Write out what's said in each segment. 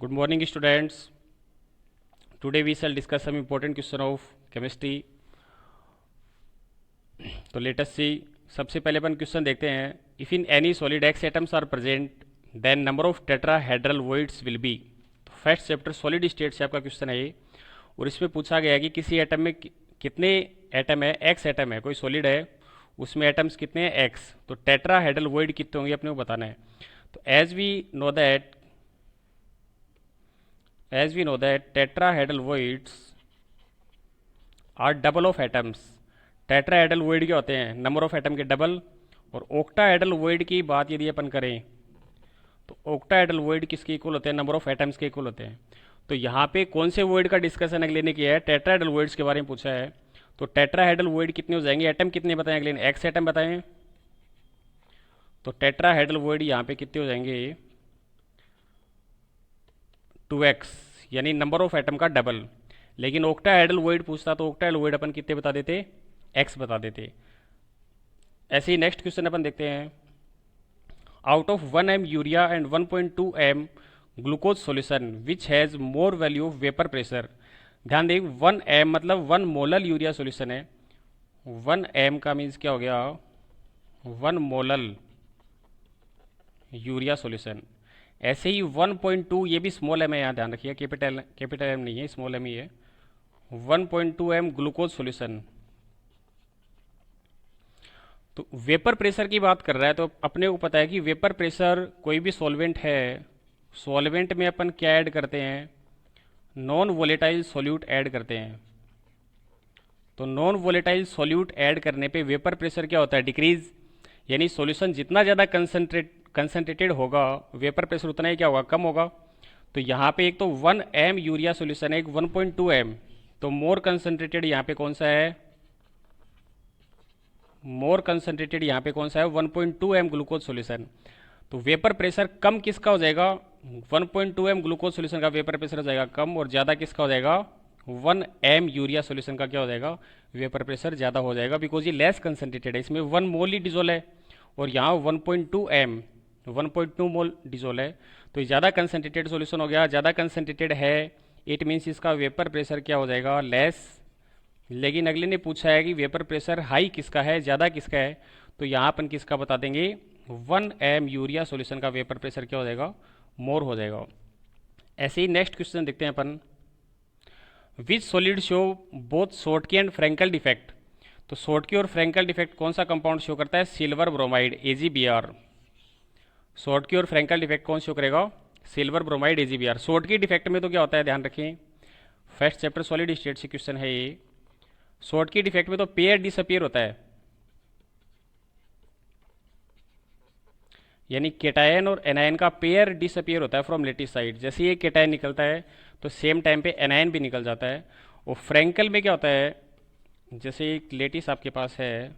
Good morning, students. Today we shall discuss some important question of chemistry. तो let us see. सबसे पहले अपन question देखते हैं. If in any solid X atoms are present, then number of tetrahedral voids will be. तो first chapter solid state से आपका question है ये, और इसमें पूछा गया है कि किसी एटम में कितने एटम है. एक्स एटम है, कोई सॉलिड है, उसमें एटम्स कितने हैं एक्स. तो टेट्राहेड्रल वॉइड कितने होंगे अपने को बताना है. तो as we know that tetrahedral voids are double of atoms. Tetrahedral void क्या होते हैं, नंबर ऑफ एटम के डबल. और ऑक्टाहेड्रल वॉइड की बात यदि अपन करें तो ऑक्टाहेड्रल वॉइड किसके इक्वल होते हैं, नंबर ऑफ एटम्स के इक्वल होते हैं. तो यहाँ पे कौन से वॉइड का डिस्कशन अगले ने किया है, टेट्राहेड्रल वॉइड्स के बारे में पूछा है. तो टेट्राहेड्रल वॉइड कितने हो जाएंगे, एटम कितने बताएं अगले ने, एक्स एटम बताएं. तो टेट्राहेड्रल वॉइड यहाँ पे कितने हो जाएंगे, 2x, यानी नंबर ऑफ एटम का डबल. लेकिन ऑक्टाहेड्रल वॉइड पूछता तो ऑक्टाहेड्रल वॉइड अपन कितने बता देते, x बता देते. ऐसे ही नेक्स्ट क्वेश्चन अपन देखते हैं. Out of 1 m urea and 1.2 m glucose solution which has more value of vapour pressure. ध्यान दें, 1 m मतलब 1 मोलल यूरिया सॉल्यूशन है. 1 m का मीन्स क्या हो गया, 1 मोलल यूरिया सॉल्यूशन. ऐसे ही 1.2, ये भी स्मॉल एम है, यहाँ ध्यान रखिए, कैपिटल एम नहीं है, स्मॉल एम ही है. 1.2 m ग्लूकोज सॉल्यूशन. तो वेपर प्रेशर की बात कर रहा है, तो अपने को पता है कि वेपर प्रेशर कोई भी सॉल्वेंट है, सॉल्वेंट में अपन क्या ऐड करते हैं, नॉन वोलेटाइल सॉल्यूट ऐड करते हैं. तो नॉन वोलेटाइल सॉल्यूट ऐड करने पे वेपर प्रेशर क्या होता है, डिक्रीज. यानी सॉल्यूशन जितना ज़्यादा कंसनट्रेटेड होगा, वेपर प्रेशर उतना ही क्या होगा, कम होगा. तो यहाँ पे एक तो 1 m यूरिया सॉल्यूशन है, एक 1.2 m. तो मोर कंसनट्रेटेड यहाँ पे कौन सा है, मोर कंसनट्रेटेड यहाँ पे कौन सा है, 1.2 m ग्लूकोज सॉल्यूशन. तो वेपर प्रेशर कम किसका हो जाएगा, 1.2 m ग्लूकोज सॉल्यूशन का वेपर प्रेशर हो जाएगा कम, और ज़्यादा किसका हो जाएगा, 1 m यूरिया सॉल्यूशन का क्या हो जाएगा, वेपर प्रेशर ज़्यादा हो जाएगा, बिकॉज ये लेस कंसनट्रेटेड है, इसमें 1 मोल ही डिजोल है, और यहाँ 1.2 m 1.2 मोल डिजोल है. तो ज़्यादा कंसनट्रेटेड सॉल्यूशन हो गया, ज़्यादा कंसनट्रेटेड है, इट मीन्स इसका वेपर प्रेशर क्या हो जाएगा, लेस. लेकिन अगले ने पूछा है कि वेपर प्रेशर हाई किसका है, ज़्यादा किसका है. तो यहाँ अपन किसका बता देंगे, 1 m यूरिया सॉल्यूशन का वेपर प्रेशर क्या हो जाएगा, मोर हो जाएगा. ऐसे ही नेक्स्ट क्वेश्चन देखते हैं अपन. Which solid show both Schottky and Frenkel defect. तो शॉर्टकी और फ्रैंकल डिफेक्ट कौन सा कंपाउंड शो करता है, सिल्वर ब्रोमाइड AgBr. शॉर्टकी और फ्रैंकल डिफेक्ट कौन शो करेगा, silver bromide AgBr. Schottky defect में तो क्या होता है, ध्यान रखें, फर्स्ट चैप्टर सॉलिड स्टेट से क्वेश्चन है ये. शॉर्टकी डिफेक्ट में तो पेयर डिसअपियर होता है, यानी केटायन और एनायन का पेयर डिसअपियर होता है फ्रॉम लेटिस साइड. जैसे ये केटायन निकलता है तो सेम टाइम पे एनायन भी निकल जाता है. और फ्रैंकल में क्या होता है, जैसे एक लेटिस आपके पास है,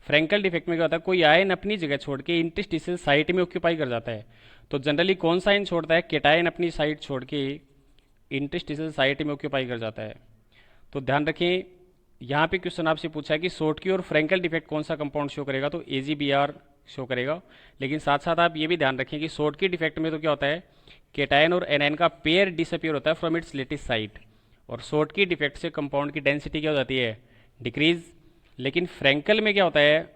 फ्रैंकल डिफेक्ट में क्या होता है, कोई आयन अपनी जगह छोड़ के इंटरस्टिशियल साइट में ऑक्यूपाई कर जाता है. तो जनरली कौन सा आयन छोड़ता है, केटायन अपनी साइट छोड़ के इंटरस्टिशियल साइट में ऑक्यूपाई कर जाता है. तो ध्यान रखें, यहाँ पे क्वेश्चन आपसे पूछा है कि शॉर्टकी और फ्रैंकल डिफेक्ट कौन सा कंपाउंड शो करेगा, तो AgBr शो करेगा. लेकिन साथ साथ आप ये भी ध्यान रखें कि शॉर्टकी डिफेक्ट में तो क्या होता है, केटायन और एनायन का पेयर डिसअपियर होता है फ्रॉम इट्स लेटिस साइट. और शॉर्टकी डिफेक्ट से कंपाउंड की डेंसिटी क्या हो जाती है, डिक्रीज. लेकिन फ्रैंकल में क्या होता है,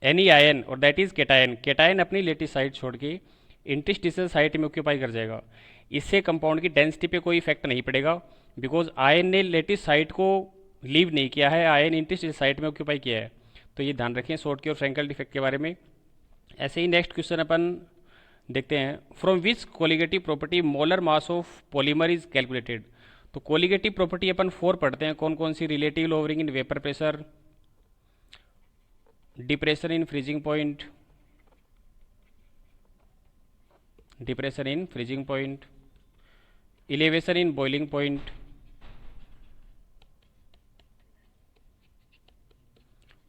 एनी आयन और दैट इज केटायन, केटायन अपनी लेटिस साइट छोड़ के इंटरस्टिशियल साइट में ऑक्यूपाई कर जाएगा. इससे कंपाउंड की डेंसिटी पे कोई इफेक्ट नहीं पड़ेगा, बिकॉज आयन ने लेटिस साइट को लीव नहीं किया है, आयन इंटरस्टिशियल साइट में ऑक्यूपाई किया है. तो ये ध्यान रखें शॉर्टकी और फ्रैंकल डिफेक्ट के बारे में. ऐसे ही नेक्स्ट क्वेश्चन अपन देखते हैं. From which colligative property molar mass of polymer is calculated. तो कोलिगेटिव प्रॉपर्टी अपन 4 पढ़ते हैं, कौन कौन सी, relative lowering in vapour pressure, depression in freezing point, depression in freezing point, elevation in boiling point,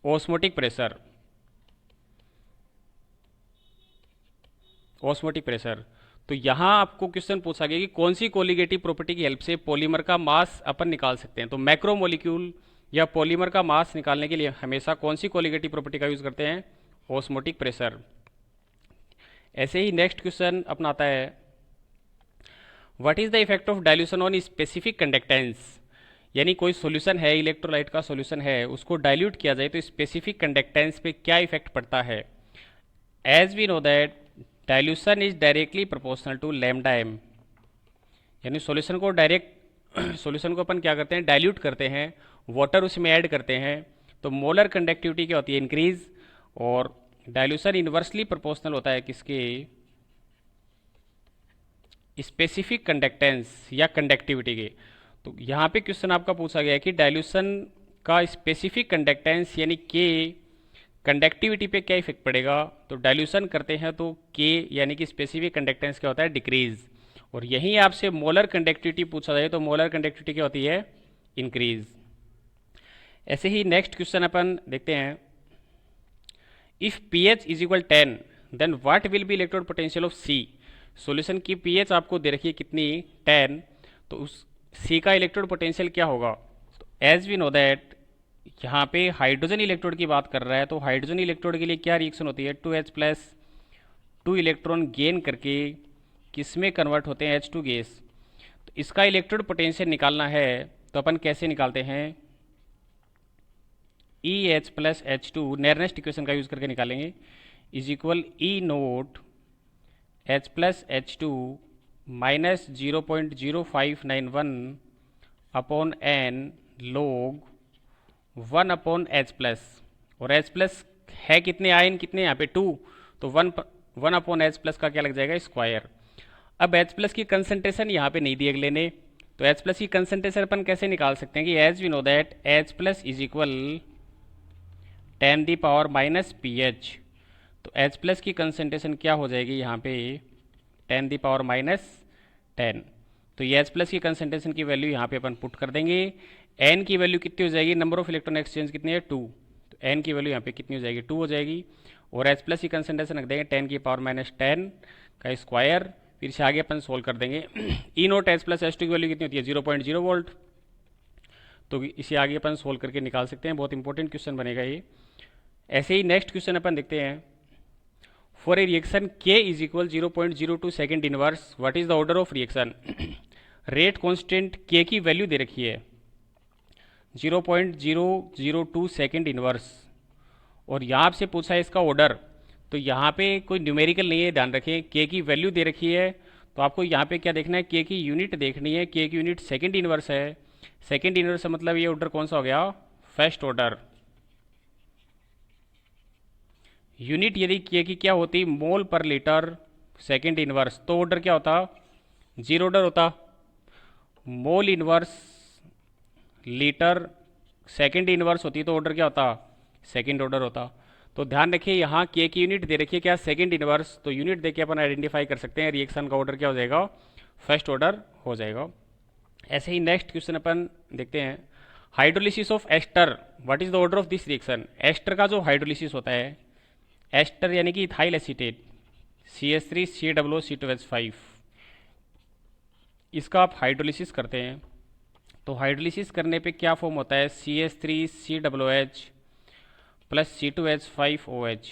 osmotic pressure. Osmotic pressure. तो यहाँ आपको क्वेश्चन पूछा गया कि कौन सी कोलिगेटिव प्रॉपर्टी की हेल्प से पॉलीमर का मास अपन निकाल सकते हैं. तो मैक्रोमोलिक्यूल या पॉलीमर का मास निकालने के लिए हमेशा कौन सी कोलिगेटिव प्रॉपर्टी का यूज़ करते हैं? Osmotic pressure. ऐसे ही नेक्स्ट क्वेश्चन अपना आता है, what is the effect of dilution on specific conductance. यानी कोई सॉल्यूशन है, इलेक्ट्रोलाइट का सॉल्यूशन है, उसको डाइल्यूट किया जाए तो स्पेसिफिक कंडक्टेंस पे क्या इफेक्ट पड़ता है? As we know that dilution is directly proportional to lambda M. यानी सॉल्यूशन को डायरेक्ट सॉल्यूशन को अपन क्या करते हैं? डाइल्यूट करते हैं, वाटर उसमें ऐड करते हैं, तो मोलर कंडक्टिविटी क्या होती है? इंक्रीज। और डाइल्यूशन इन्वर्सली प्रोपोर्शनल होता है किसके? स्पेसिफिक कंडक्टेंस या कंडक्टिविटी के। तो यहाँ पे क्वेश्चन आपका पूछा गया है कि डाइल्यूशन का स्पेसिफिक कंडक्टेंस यानी के कंडक्टिविटी पे क्या इफेक्ट पड़ेगा? तो डाइल्यूशन करते हैं तो के यानी कि स्पेसिफिक कंडक्टेंस क्या होता है? डिक्रीज। और यहीं आपसे मोलर कंडक्टिविटी पूछा जाए तो मोलर कंडक्टिविटी क्या होती है? इंक्रीज। ऐसे ही नेक्स्ट क्वेश्चन अपन देखते हैं, if pH is equal 10 then what will be electrode potential of C। Solution की pH आपको दे रखी है कितनी? 10। तो उस C का इलेक्ट्रोड पोटेंशियल क्या होगा? तो एज वी नो दैट यहाँ पे हाइड्रोजन इलेक्ट्रोड की बात कर रहा है, तो हाइड्रोजन इलेक्ट्रोड के लिए क्या रिएक्शन होती है? 2H प्लस 2 इलेक्ट्रॉन गेन करके किस में कन्वर्ट होते हैं? H2 gas. तो इसका इलेक्ट्रोड पोटेंशियल निकालना है तो अपन कैसे निकालते हैं? EH प्लस H2 नेरनेस्ट इक्वेशन का यूज करके निकालेंगे, is equal E note H plus H2 minus 0.0591 upon N log 1 upon H plus. और H प्लस है कितने आयन? कितने यहाँ पे 2, तो 1 अपॉन H प्लस का क्या लग जाएगा? स्क्वायर। अब H प्लस की कंसंट्रेशन यहाँ पे नहीं दी अगले ने, तो H प्लस की कंसंट्रेशन अपन कैसे निकाल सकते हैं कि as we know that H plus is equal 10 the power minus pH। तो H प्लस की कंसंट्रेशन क्या हो जाएगी यहाँ पे? 10 दी पावर माइनस 10। तो ये H प्लस की कंसंट्रेशन की वैल्यू यहाँ पे अपन पुट कर देंगे। N की वैल्यू कितनी हो जाएगी? नंबर ऑफ इलेक्ट्रॉन एक्सचेंज कितनी है? 2। तो N की वैल्यू यहाँ पे कितनी हो जाएगी? 2 हो जाएगी। और H प्लस की कंसंट्रेशन रख देंगे 10 की पावर माइनस 10 का स्क्वायर, फिर से आगे अपन सोल्व कर देंगे। ई नोट H प्लस H2 की वैल्यू कितनी होती है? 0.0 वोल्ट। तो इसे आगे अपन सोल्व करके निकाल सकते हैं, बहुत इंपॉर्टेंट क्वेश्चन बनेगा ये। ऐसे ही नेक्स्ट क्वेश्चन अपन देखते हैं, for a reaction K is equal 0.02 second inverse what is the order of reaction. Rate constant K की वैल्यू दे रखी है 0.002 सेकेंड इनवर्स, और यहाँ से पूछा है इसका ऑर्डर। तो यहाँ पे कोई न्यूमेरिकल नहीं है, ध्यान रखें। K की वैल्यू दे रखी है तो आपको यहाँ पे क्या देखना है? K की यूनिट देखनी है। K की यूनिट सेकेंड इनवर्स है। सेकेंड इनवर्स से मतलब ये ऑर्डर कौन सा हो गया? First order. यूनिट यदि K की क्या होती? मोल पर लीटर सेकेंड इनवर्स, तो ऑर्डर क्या होता? जीरो ऑर्डर होता। Mole inverse litre second inverse होती तो ऑर्डर क्या होता? सेकेंड ऑर्डर होता। तो ध्यान रखिए यहाँ K की यूनिट दे रखिए क्या? Second inverse. तो यूनिट देके अपन आइडेंटिफाई कर सकते हैं रिएक्शन का ऑर्डर क्या हो जाएगा? फर्स्ट ऑर्डर हो जाएगा। ऐसे ही नेक्स्ट क्वेश्चन अपन देखते हैं, hydrolysis of ester what is the order of this reaction. Ester का जो हाइड्रोलिसिस होता है, एस्टर यानी कि इथाइल एसीटेट CH3COO C2H5, इसका आप हाइड्रोलिसिस करते हैं तो हाइड्रोलिसिस करने पे क्या फॉर्म होता है? CH3COOH plus C2H5OH।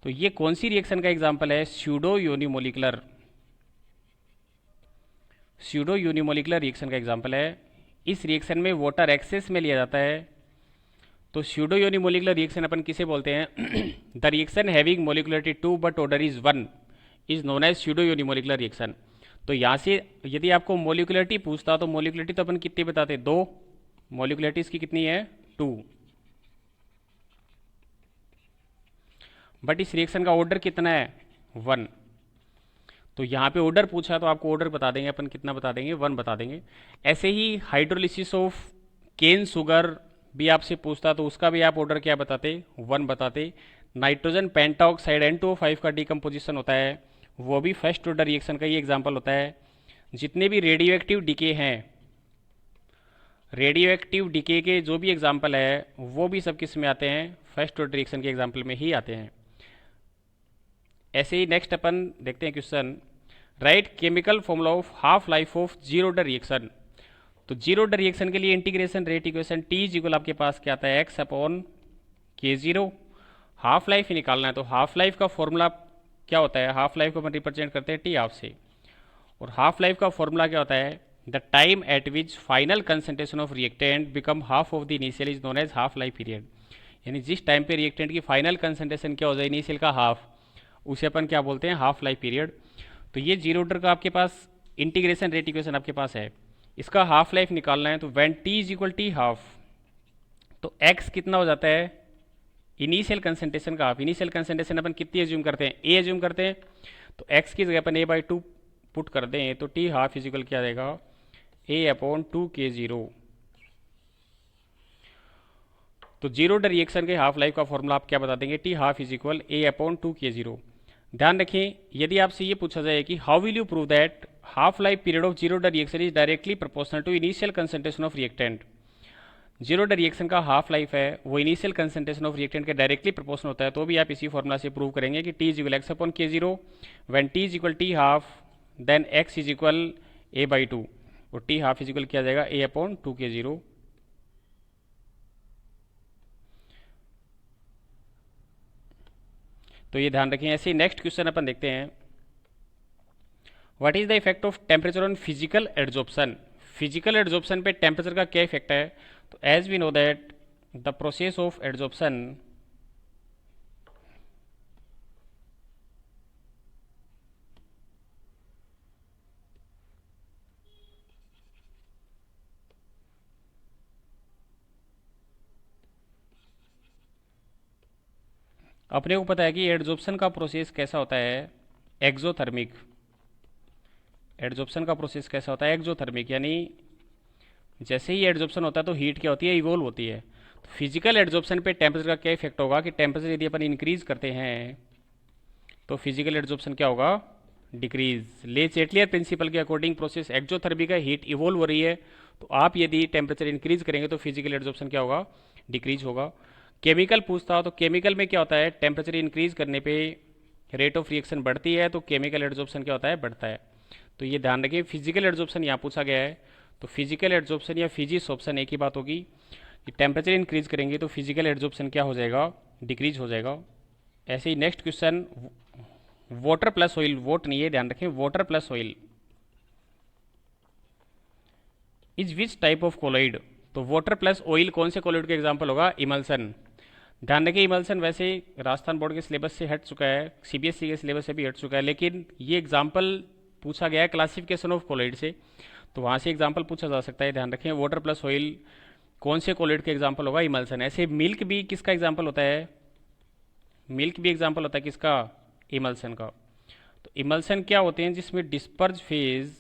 तो ये कौन सी रिएक्शन का एग्जाम्पल है? स्यूडो यूनिमोलिकुलर रिएक्शन का एग्जाम्पल है। इस रिएक्शन में वाटर एक्सेस में लिया जाता है। तो स्यूडो यूनिमोलिकुलर रिएक्शन अपन किसे बोलते हैं? The reaction having molecularity 2 but order is 1 is known as pseudo unimolecular reaction. तो यहाँ से यदि आपको मोलिकुलरिटी पूछता तो मोलिकुलरिटी तो अपन कितनी बताते? 2। मोलिकुलरिटी इसकी कितनी है? 2। बट इस रिएक्शन का ऑर्डर कितना है? 1। तो यहाँ पे ऑर्डर पूछा तो आपको ऑर्डर बता देंगे अपन, कितना बता देंगे? 1 बता देंगे। ऐसे ही हाइड्रोलिसिस ऑफ केन शुगर भी आपसे पूछता तो उसका भी आप ऑर्डर क्या बताते? 1 बताते। नाइट्रोजन पेंटाऑक्साइड N2O5 का डिकम्पोजिशन होता है, वो भी फर्स्ट ऑर्डर रिएक्शन का ही एग्जाम्पल होता है। जितने भी रेडियो एक्टिव डीके हैं, रेडियो एक्टिव डीके के जो भी एग्जाम्पल है वो भी सब किस में आते हैं? फर्स्ट ऑर्डर रिएक्शन के एग्जाम्पल में ही आते हैं। ऐसे ही नेक्स्ट अपन देखते हैं question, right chemical formula of half life of zero order reaction. तो तो जीरो ऑर्डर रिएक्शन के लिए integration rate equation T is equal आपके पास क्या आता है, x upon k zero. Half life ही निकालना है, तो हाफ लाइफ का फॉर्मूला क्या होता है, हाफ लाइफ को अपन रिप्रेजेंट करते हैं टी हाफ से, और हाफ लाइफ का फॉर्मूला क्या होता है, the time at which final concentration of reactant become half of the initial is known as half life period. यानी जिस टाइम पे रिएक्टेंट की फाइनल कंसंट्रेशन क्या हो जाए, इनिशियल का हाफ, उसे अपन क्या बोलते हैं, हाफ लाइफ पीरियड। तो ये जीरो ऑर्डर का आपके पास इंटीग्रेशन रेट इक्वेशन आपके पास है, इसका हाफ लाइफ निकालना है, तो when t is equal t half, तो एक्स कितना हो जाता है, इनिशियल कंसंट्रेशन का हाफ। इनिशियल कंसंट्रेशन अपन कितनी एज्यूम करते हैं, ए एज्यूम करते हैं, तो एक्स की जगह अपन ए बाई टू पुट कर दें, तो टी हाफ इज इक्वल क्या देगा, a upon two k zero. तो जीरो ऑर्डर रिएक्शन के हाफ लाइफ का फॉर्मूला आप क्या बता देंगे, t half is equal a upon two k zero. ध्यान रखें, यदि आपसे ये पूछा जाए कि how will you prove that half life period of zero order reaction is directly proportional to initial concentration of reactant, zero order reaction का half life है वो इनिशियल कंसंट्रेशन ऑफ रिएक्टेंट के डायरेक्टली प्रोपोर्शनल होता है, तो भी आप इसी फॉर्मूला से प्रूव करेंगे कि t is equal x upon k zero, when t is equal t half then x is equal a by two, और टी हाफ इज इक्वल किया जाएगा a upon two k zero. तो ये ध्यान रखें। ऐसे ही नेक्स्ट क्वेश्चन अपन देखते हैं, what is the effect of temperature on physical adsorption. Physical adsorption पे टेम्परेचर का क्या इफेक्ट है, तो as we know that the process of adsorption अपने को पता है कि एड्जॉर्प्शन का प्रोसेस कैसा होता है, एक्सोथर्मिक। एड्जॉर्प्शन का प्रोसेस कैसा होता है, एक्सोथर्मिक, यानी जैसे ही एड्जॉर्प्शन होता है तो हीट क्या होती है, इवोल्व होती है। तो फिजिकल एड्जॉर्प्शन पे टेम्परेचर का क्या इफेक्ट होगा कि टेम्परेचर यदि अपन इंक्रीज करते हैं तो फिजिकल एड्जॉर्प्शन क्या होगा, डिक्रीज। ले चेटलियर प्रिंसिपल के अकॉर्डिंग प्रोसेस एक्सोथर्मिक है, हीट इवोल्व हो रही है, तो आप यदि टेम्परेचर इंक्रीज करेंगे तो फिजिकल एड्जॉर्प्शन क्या होगा, डिक्रीज होगा। केमिकल पूछता हो तो केमिकल में क्या होता है, टेम्परेचर इंक्रीज करने पे रेट ऑफ रिएक्शन बढ़ती है, तो केमिकल एड्जॉर्प्शन क्या होता है, बढ़ता है। तो ये ध्यान रखिए, फिजिकल एड्जॉर्प्शन यहाँ पूछा गया है, तो फिजिकल एड्जॉर्प्शन या फिजिक्स ऑप्शन एक ही बात होगी कि टेम्परेचर इंक्रीज करेंगे तो फिजिकल एड्जॉर्प्शन क्या हो जाएगा, डिक्रीज हो जाएगा। ऐसे ही next question, water plus oil, वोट नहीं है, ध्यान रखें, water plus oil is which type of colloid. तो वाटर प्लस ऑयल कौन से कोलॉइड का एग्जांपल होगा, इमल्सन। ध्यान रखें, इमल्सन वैसे राजस्थान बोर्ड के सिलेबस से हट चुका है, सीबीएसई के सिलेबस से भी हट चुका है, लेकिन ये एग्जाम्पल पूछा गया है क्लासिफिकेशन ऑफ कोलॉइड से, तो वहाँ से एग्जाम्पल पूछा जा सकता है। ध्यान रखें, वाटर प्लस ऑयल कौन से कोलॉइड का एग्जाम्पल होगा, इमल्सन। ऐसे मिल्क भी किसका एग्जाम्पल होता है, मिल्क भी एग्जाम्पल होता है किसका, इमल्सन का। तो इमल्सन क्या होते हैं, जिसमें disperse phase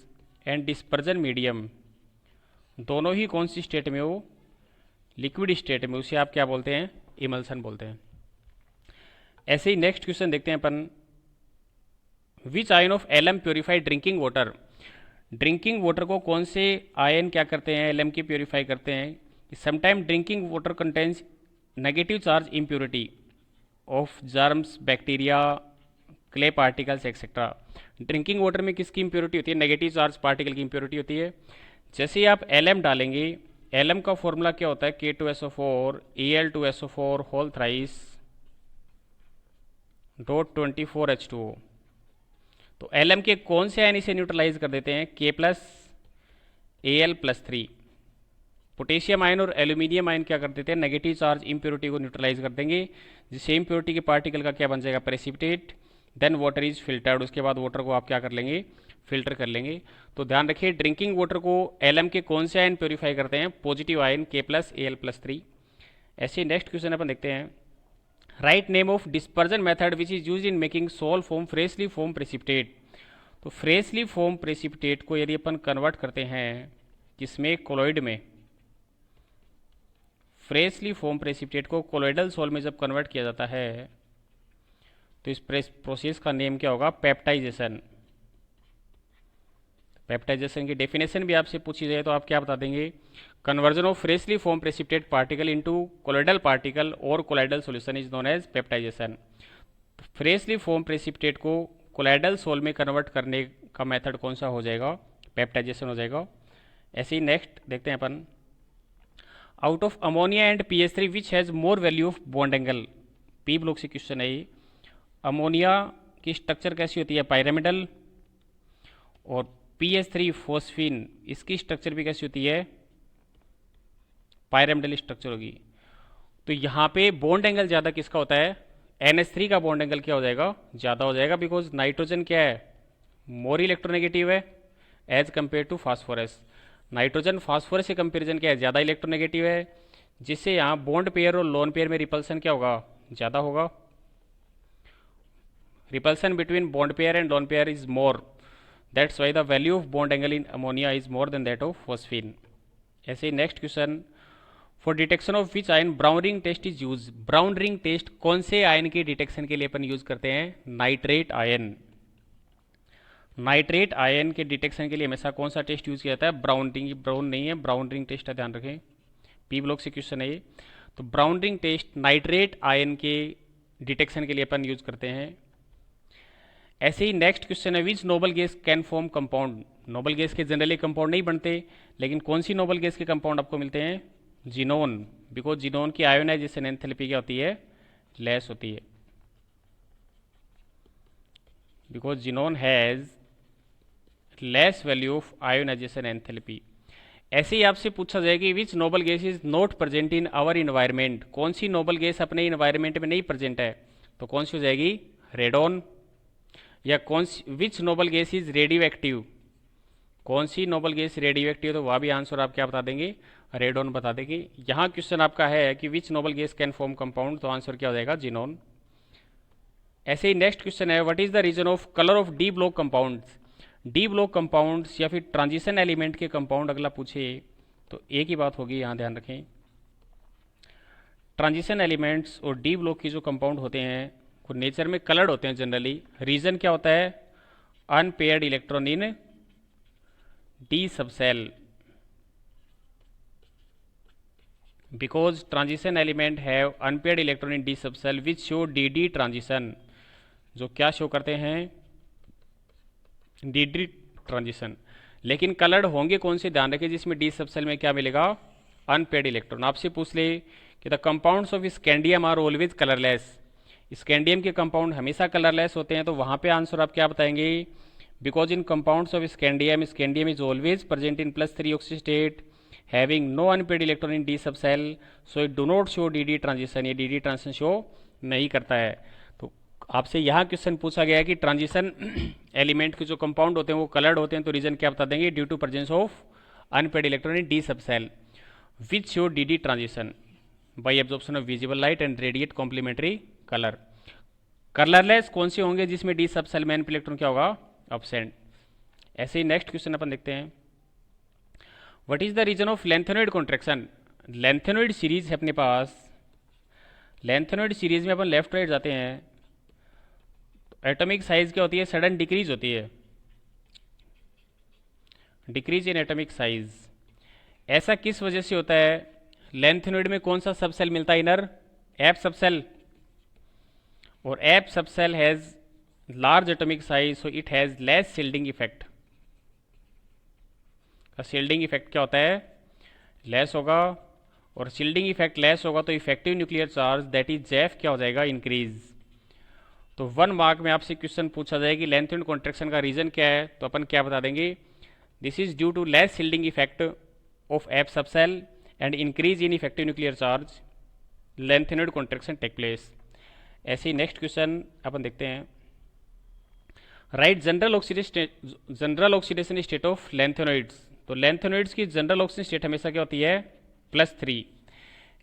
and dispersion medium दोनों ही कौन सी स्टेट में हो, लिक्विड स्टेट में, उसे आप क्या बोलते हैं, इमल्सन बोलते हैं। ऐसे ही नेक्स्ट क्वेश्चन देखते हैं अपन, which ion of alum purify drinking water. Drinking water को कौन से आयन क्या करते हैं, एलएम की प्योरीफाई करते हैं। Sometime drinking water contains negative charge impurity of germs, bacteria, clay particles etcetera. Drinking water में किसकी इम्प्योरिटी होती है, नेगेटिव चार्ज पार्टिकल की इम्प्योरिटी होती है। जैसे ही आप एलएम डालेंगे, एलएम का फॉर्मूला क्या होता है, K2SO4 Al2SO4 whole thrice dot 24H2O। तो एलएम के कौन से आयन इसे न्यूट्रलाइज कर देते हैं, K plus Al+3। Potassium ion और एल्यूमिनियम आयन क्या कर देते हैं, नेगेटिव चार्ज इम्प्योरिटी को न्यूट्रलाइज कर देंगे, जिससे इम्प्योरिटी के पार्टिकल का क्या बन जाएगा, precipitate. Then water is filtered, उसके बाद वाटर को आप क्या कर लेंगे, फिल्टर कर लेंगे। तो ध्यान रखिए, ड्रिंकिंग वाटर को एलएम के कौन से आयन प्योरीफाई करते हैं, positive ion K plus Al+3। ऐसे नेक्स्ट क्वेश्चन अपन देखते हैं, write name of dispersion method which is use in making salt form freshly form precipitate. तो फ्रेशली फॉर्म प्रेसिपिटेट को यदि अपन कन्वर्ट करते हैं किसमें, कोलॉइड में, फ्रेशली फॉर्म प्रेसिपिटेट को कोलॉइडल सॉल्ट में जब कन्वर्ट किया जाता है तो इस प्रोसेस का नेम क्या होगा, पेप्टाइजेशन। पेप्टाइजेशन की डेफिनेशन भी आपसे पूछी जाए तो आप क्या बता देंगे, conversion of freshly form precipitate particle into colloidal particle और colloidal solution is known as peptization. Freshly form precipitate को कोलॉइडल सोल में कन्वर्ट करने का मेथड कौन सा हो जाएगा, पेप्टाइजेशन हो जाएगा। ऐसे ही नेक्स्ट देखते हैं अपन, out of ammonia and PH3 which has more value of bond angle. P block से क्वेश्चन है ये। अमोनिया की स्ट्रक्चर कैसी होती है, पायरामिडल, और PH3 फोस्फीन इसकी स्ट्रक्चर भी कैसी होती है, पायरामिडल स्ट्रक्चर होगी। तो यहाँ पे बॉन्ड एंगल ज़्यादा किसका होता है, NH3 का बॉन्ड एंगल क्या हो जाएगा, ज़्यादा हो जाएगा, बिकॉज नाइट्रोजन क्या है, मोर इलेक्ट्रोनेगेटिव है as compare to phosphorus. Nitrogen phosphorus के कंपेरिजन क्या है, ज़्यादा इलेक्ट्रोनेगेटिव है, जिससे यहाँ बॉन्ड पेयर और लोन पेयर में रिपल्सन क्या होगा, ज़्यादा होगा। Repulsion between bond pair and lone pair is more, that's why the value of bond angle in ammonia is more than that of phosphine. ऐसे ही next question, for detection of which ion brown ring test is use. Brown ring test कौन से ion के detection के लिए अपन use करते हैं, nitrate ion. Nitrate ion के डिटेक्शन के लिए हमेशा कौन सा टेस्ट यूज किया जाता है, ब्राउन रिंग, ब्राउन नहीं है, ब्राउन रिंग टेस्ट है, ध्यान रखें, पी ब्लॉक से क्वेश्चन है ये। तो brown ring test nitrate ion के डिटेक्शन के लिए अपन यूज करते हैं। ऐसे ही नेक्स्ट क्वेश्चन है, which noble gas can form compound. Noble gas के जनरली कंपाउंड नहीं बनते, लेकिन कौन सी नोबल गैस के कंपाउंड आपको मिलते हैं, जिनोन, बिकॉज जिनोन की आयोनाइजेशन एंथैल्पी क्या होती है, लेस होती है, because xenon has less value of ionization enthalpy. ऐसे ही आपसे पूछा जाएगा कि which noble gas is not present in our environment. कौन सी नोबल गैस अपने इन्वायरमेंट में नहीं प्रेजेंट है, तो कौन सी हो जाएगी, रेडोन। या कौन सी, which noble gas is radioactive, कौन सी नोबल गैस रेडियो एक्टिव, तो वह भी आंसर आप क्या बता देंगे, रेडोन बता देंगे। यहाँ क्वेश्चन आपका है कि which noble gas can form compound, तो आंसर क्या हो जाएगा, जिनोन। ऐसे ही नेक्स्ट क्वेश्चन है, what is the reason of colour of d block compounds. D block compounds या फिर ट्रांजिशन एलिमेंट के कंपाउंड अगला पूछे तो एक ही बात होगी, यहाँ ध्यान रखें, ट्रांजिशन एलिमेंट्स और डी ब्लॉक की जो कंपाउंड होते हैं वो नेचर में कलर्ड होते हैं जनरली। रीजन क्या होता है, unpaired electron in d subshell, because transition element have unpaired electron in d subshell which show d transition, जो क्या शो करते हैं, डी ट्रांजिशन। लेकिन कलर्ड होंगे कौन से, ध्यान रखें, जिसमें डी सबसेल में क्या मिलेगा, अनपेयर्ड इलेक्ट्रॉन। आपसे पूछ ले कि the compounds of scandium are always colourless, scandium के कंपाउंड हमेशा कलरलेस होते हैं, तो वहाँ पे आंसर आप क्या बताएंगे, because in compounds of scandium, scandium is always present in +3 oxy state having no unpaired electron in d subshell, so it do not show d transition, ये डी ट्रांजिशन शो नहीं करता है। तो आपसे यहाँ क्वेश्चन पूछा गया है कि ट्रांजिशन एलिमेंट के जो कंपाउंड होते हैं वो कलर्ड होते हैं, तो रीजन क्या बता देंगे, due to presence of unpaired electron in d subshell which show d transition by absorption of visible light and radiate complementary colour. Colourless कौन से होंगे, जिसमें डी सबसेल में इलेक्ट्रॉन क्या होगा, अब्सेंट। ऐसे ही नेक्स्ट क्वेश्चन अपन देखते हैं, what is the reason of lanthanoid contraction. Lanthanoid series है अपने पास, लेंथेनॉइड सीरीज में अपन लेफ्ट राइट जाते हैं, एटॉमिक साइज क्या होती है, सडन डिक्रीज होती है, डिक्रीज इन एटॉमिक साइज। ऐसा किस वजह से होता है, लेंथेनॉइड में कौन सा सबसेल मिलता है, इनर एफ सबसेल, और F subshell has large atomic size, so it has less shielding effect. का शिल्डिंग इफेक्ट क्या होता है, लेस होगा, और शिल्डिंग इफेक्ट लेस होगा तो effective nuclear charge that is Jeff क्या हो जाएगा, इंक्रीज। तो 1 मार्क में आपसे क्वेश्चन पूछा जाए कि लेंथेनॉइड कॉन्ट्रैक्शन का रीजन क्या है, तो अपन क्या बता देंगे, this is due to less shielding effect of f subshell and increase in effective nuclear charge, lanthanoid contraction take place. ऐसे ही नेक्स्ट क्वेश्चन अपन देखते हैं, write general oxidation state of lanthanoids. तो लेंथेनॉइड्स की जनरल ऑक्सीडेशन स्टेट हमेशा क्या होती है, +3।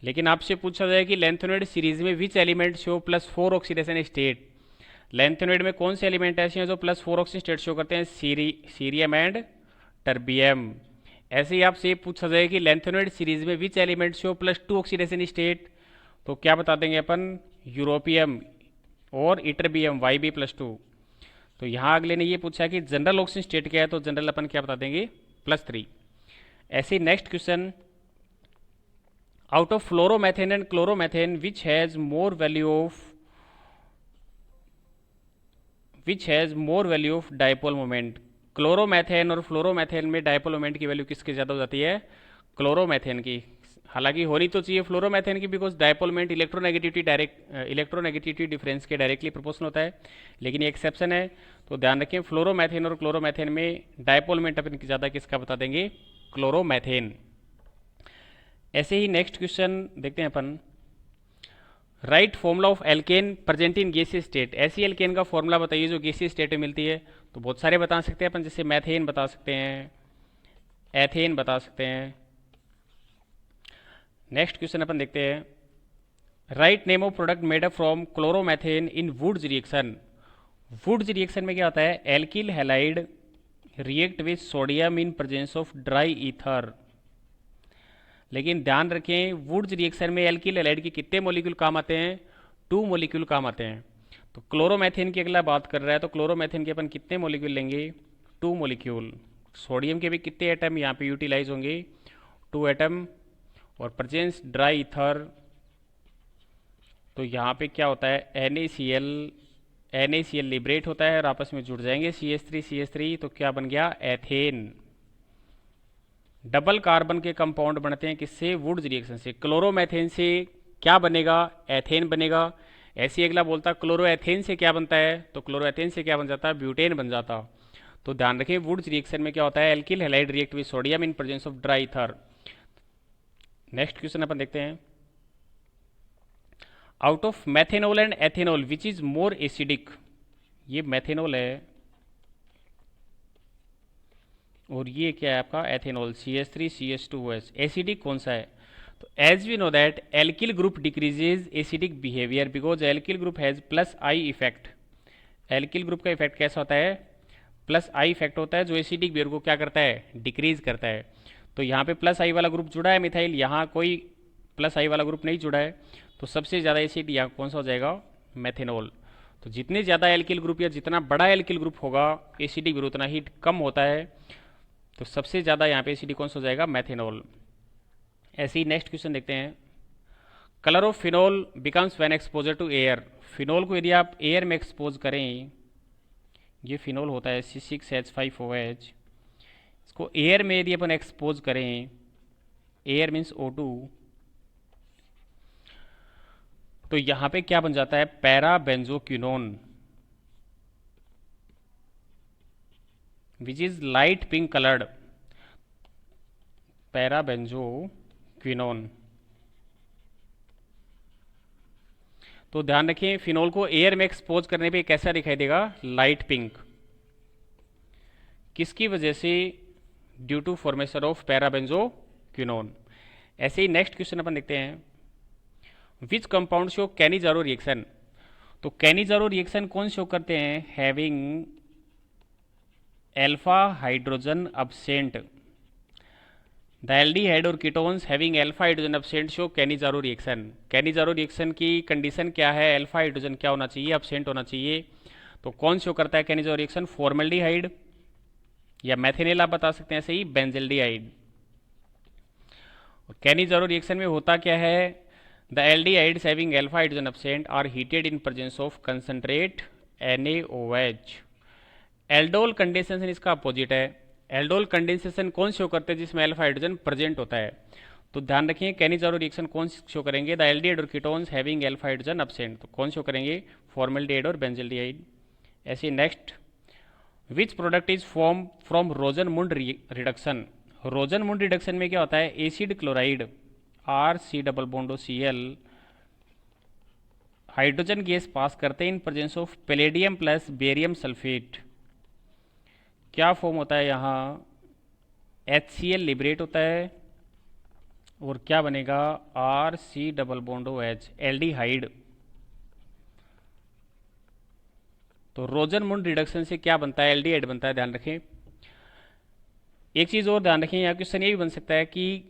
लेकिन आपसे पूछा जाए कि लेंथेनॉइड सीरीज में which element show +4 oxidation state. Lanthanoid में कौन से एलिमेंट ऐसे हैं जो +4 ऑक्सीडेशन स्टेट शो करते हैं, सीरियम एंड टर्बियम। ऐसे ही आपसे पूछा जाए कि लेंथेनॉइड सीरीज में which element show +2 oxidation state, तो क्या बता देंगे अपन, यूरोपियम और इटरबियम YB+2। तो यहाँ अगले ने ये पूछा कि जनरल ऑक्सीजन स्टेट क्या है, तो जनरल अपन क्या बता देंगे, +3। ऐसे next question, out of fluoromethane and chloromethane which has more value of dipole moment. Chloromethane और फ्लोरोमेथेन में डायपोल मोमेंट की वैल्यू किसकी ज़्यादा हो जाती है? क्लोरोमेथेन की। हालांकि होनी तो चाहिए फ्लोरोमेथेन की, because dipole moment electronegativity difference के डायरेक्टली प्रोपोर्शनल होता है, लेकिन ये एक्सेप्शन है। तो ध्यान रखें, फ्लोरोमेथेन और क्लोरोमेथेन में डायपोल मोमेंट अपन ज़्यादा किसका बता देंगे? क्लोरोमेथेन। ऐसे ही नेक्स्ट क्वेश्चन देखते हैं अपन। Write formula of alkane present in गैसीय स्टेट। ऐसी एल्केन का फॉर्मूला बताइए जो गैसीय स्टेट में मिलती है। तो बहुत सारे बता सकते हैं अपन, जैसे मैथेन बता सकते हैं, एथेन बता सकते हैं। नेक्स्ट क्वेश्चन अपन देखते हैं। Write name of product made up from chloromethane in Wurtz reaction. Wurtz reaction में क्या होता है? Alkyl halide react with sodium in presence of dry ether. लेकिन ध्यान रखें, वुड्स रिएक्शन में एल्किल हैलाइड के कितने मॉलिक्यूल काम आते हैं? 2 मॉलिक्यूल काम आते हैं। तो क्लोरोमेथेन की अगला बात कर रहा है, तो क्लोरोमेथेन के अपन कितने मॉलिक्यूल लेंगे? 2 मॉलिक्यूल। सोडियम के भी कितने एटम यहाँ पे यूटिलाइज होंगे? 2 एटम। और प्रेजेंस ड्राई ईथर, तो यहाँ पे क्या होता है? NaCl लिबरेट होता है और आपस में जुड़ जाएंगे CH3 तो क्या बन गया? एथेन। डबल कार्बन के कंपाउंड बनते हैं किससे? वुड्स रिएक्शन से। क्लोरोमेथेन से क्या बनेगा? एथेन बनेगा। ऐसी अगला बोलता क्लोरोएथेन से क्या बनता है? तो क्लोरोएथेन से क्या बन जाता? ब्यूटेन बन जाता। तो ध्यान रखें, वुड्स रिएक्शन में क्या होता है? Alkyl halide react with sodium in presence of dry ether. Next question अपन देखते हैं। Out of methanol and ethanol which is more acidic. ये मैथेनॉल है और ये क्या है आपका? Ethanol CH3CH2OH। एसिडिक कौन सा है? तो as we know that alkyl group decreases acidic behaviour because alkyl group has plus I effect. Alkyl group का इफेक्ट कैसा होता है? प्लस आई इफेक्ट होता है, जो एसिडिक बिहेवियर को क्या करता है? डिक्रीज करता है। तो यहाँ पे प्लस आई वाला ग्रुप जुड़ा है मिथाइल, यहाँ कोई प्लस आई वाला ग्रुप नहीं जुड़ा है, तो सबसे ज़्यादा एसिड यहाँ कौन सा हो जाएगा? मैथेनॉल। तो जितने ज़्यादा एल्किल ग्रुप या जितना बड़ा एल्किल ग्रुप होगा एसिडिक बिहेवियर उतना ही कम होता है। तो सबसे ज़्यादा यहाँ पे एसिडिक कौन सा हो जाएगा? मैथेनॉल। ऐसे ही नेक्स्ट क्वेश्चन देखते हैं। Colour of phenol becomes when exposure to air. Phenol को यदि आप एयर में एक्सपोज करें, ये फिनॉल होता है C6H5OH, इसको एयर में यदि अपन एक्सपोज करें, एयर मीन्स O2, तो यहाँ पे क्या बन जाता है? Parabenzoquinone which is light pink coloured. Parabenzoquinone. तो ध्यान रखें, फिनॉल को एयर में एक्सपोज करने पे कैसा दिखाई देगा? Light pink. किसकी वजह से? Due to formation of parabenzoquinone. ऐसे ही नेक्स्ट क्वेश्चन अपन देखते हैं। Which compound show Cannizzaro reaction. तो कैनिजारो रिएक्शन कौन शो करते हैं? Having alpha hydrogen absent. The aldehyde और ketones having alpha hydrogen absent show Cannizzaro reaction. Cannizzaro reaction की कंडीशन क्या है? एल्फा हाइड्रोजन क्या होना चाहिए? अब्सेंट होना चाहिए। तो कौन शो करता है कैनिजारो रिएक्शन? फॉर्मल्डिहाइड या मैथेनेल आप बता सकते हैं, ऐसे ही बेंजिल्डिहाइड। कैनिजारो रिएक्शन में होता क्या है? The aldehydes having alpha hydrogen absent are heated in presence of concentrate NaOH। Aldol condensation इसका अपोजिट है। एल्डोल कंडेंसेशन कौन शो करते हैं? जिसमें अल्फा हाइड्रोजन प्रेजेंट होता है। तो ध्यान रखिए, कैनिजारो रिएक्शन कौन शो करेंगे? द एल्डिहाइड और ketones having alpha hydrogen absent. तो कौन शो करेंगे? फॉर्मल्डिहाइड और बेंजिल्डिहाइड। ऐसे next, which product is form from Rosenmund reduction. Rosenmund reduction में क्या होता है? Acid chloride RC+CL hydrogen gas pass करते हैं in presence of palladium plus barium sulphate. क्या फॉर्म होता है यहाँ? HCl लिबरेट होता है और क्या बनेगा? RC+OH aldehyde. तो रोजनमुंड रिडक्शन से क्या बनता है? एल्डिहाइड बनता है। ध्यान रखें, एक चीज़ और ध्यान रखें, यहाँ क्वेश्चन ये भी बन सकता है कि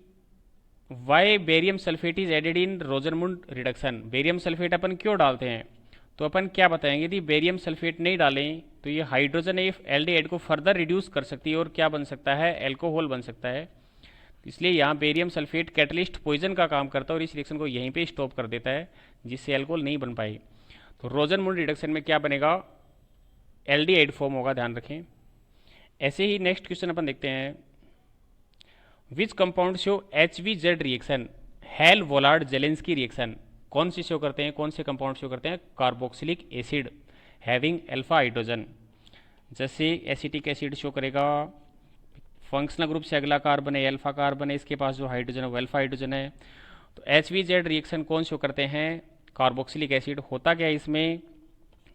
why barium sulphate is added in Rosenmund reduction. Barium sulphate अपन क्यों डालते हैं? तो अपन क्या बताएंगे? यदि बेरियम सल्फेट नहीं डालें तो ये हाइड्रोजन एल्डिहाइड को फर्दर रिड्यूस कर सकती है और क्या बन सकता है? एल्कोहल बन सकता है। इसलिए यहाँ बेरियम सल्फेट कैटलिस्ट पॉइजन का काम करता है और इस रिएक्शन को यहीं पे स्टॉप कर देता है, जिससे एल्कोहल नहीं बन पाई। तो रोजनमुंड रिडक्शन में क्या बनेगा? एल्डिहाइड फॉर्म होगा। ध्यान रखें, ऐसे ही नेक्स्ट क्वेश्चन अपन देखते हैं, which compound show HVZ reaction Hell Volhard Zelinsky reaction. कौन सी शो करते हैं, कौन से कंपाउंड शो करते हैं? Carboxylic acid having alpha hydrogen. जैसे एसिटिक एसिड शो करेगा, फंक्शनल ग्रुप से अगला कार्बन है अल्फा कार्बन है, इसके पास जो हाइड्रोजन है वो अल्फा हाइड्रोजन है। तो HVZ रिएक्शन कौन शो करते हैं? Carboxylic acid. होता क्या है इसमें,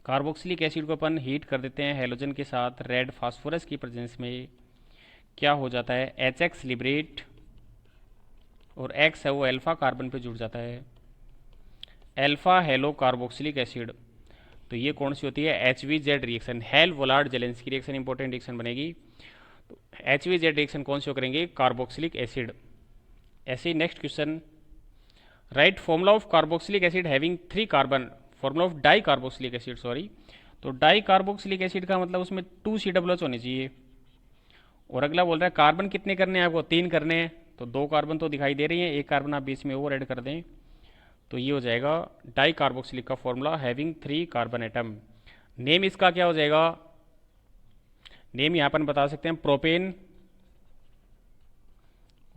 कार्बोक्सिलिक एसिड को अपन हीट कर देते हैं हेलोजन के साथ रेड फास्फोरस की प्रेजेंस में, क्या हो जाता है HX लिबरेट, और X है वो अल्फा कार्बन पे जुड़ जाता है, अल्फा हेलो कार्बोक्सिलिक एसिड। तो ये कौन सी होती है? HVZ reaction, Hell Volhard Zelinsky reaction, important reaction बनेगी। तो HVZ रिएक्शन कौन सी करेंगे? Carboxylic acid. ऐसे ही next question, write formula of carboxylic acid having 3 carbon, formula of dicarboxylic acid sorry. तो डाई कार्बोक्सिलिक एसिड का मतलब उसमें 2COOH होने चाहिए, और अगला बोल रहा है कार्बन कितने करने हैं आपको? 3 करने हैं। तो 2 कार्बन तो दिखाई दे रही हैं, एक कार्बन आप बीच में और ऐड कर दें, तो ये हो जाएगा डाई कार्बोक्सिलिक का formula having 3 carbon atom. Name इसका क्या हो जाएगा? नेम यहाँ पर बता सकते हैं प्रोपेन,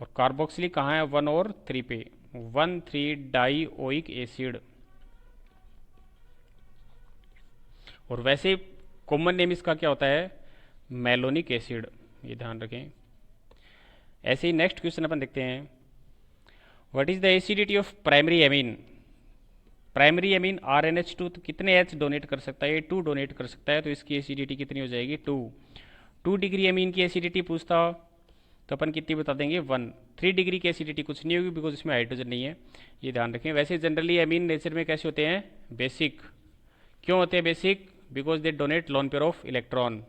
और कार्बोक्सिलिक कहाँ है? 1 और 3 पे, 1,3 डाई ओइक एसिड। और वैसे कॉमन नेम इसका क्या होता है? मेलोनिक एसिड, ये ध्यान रखें। ऐसे ही नेक्स्ट क्वेश्चन अपन देखते हैं, what is the acidity of primary amine. Primary amine RNH2 तो कितने H डोनेट कर सकता है? 2 डोनेट कर सकता है, तो इसकी एसिडिटी कितनी हो जाएगी? 2 डिग्री एमीन की एसिडिटी पूछता तो अपन कितनी बता देंगे? 1। 3 डिग्री की एसिडिटी कुछ नहीं होगी बिकॉज इसमें हाइड्रोजन नहीं है, ये ध्यान रखें। वैसे जनरली एमीन नेचर में कैसे होते हैं? बेसिक। क्यों होते हैं basic? Because they donate lone pair of electron.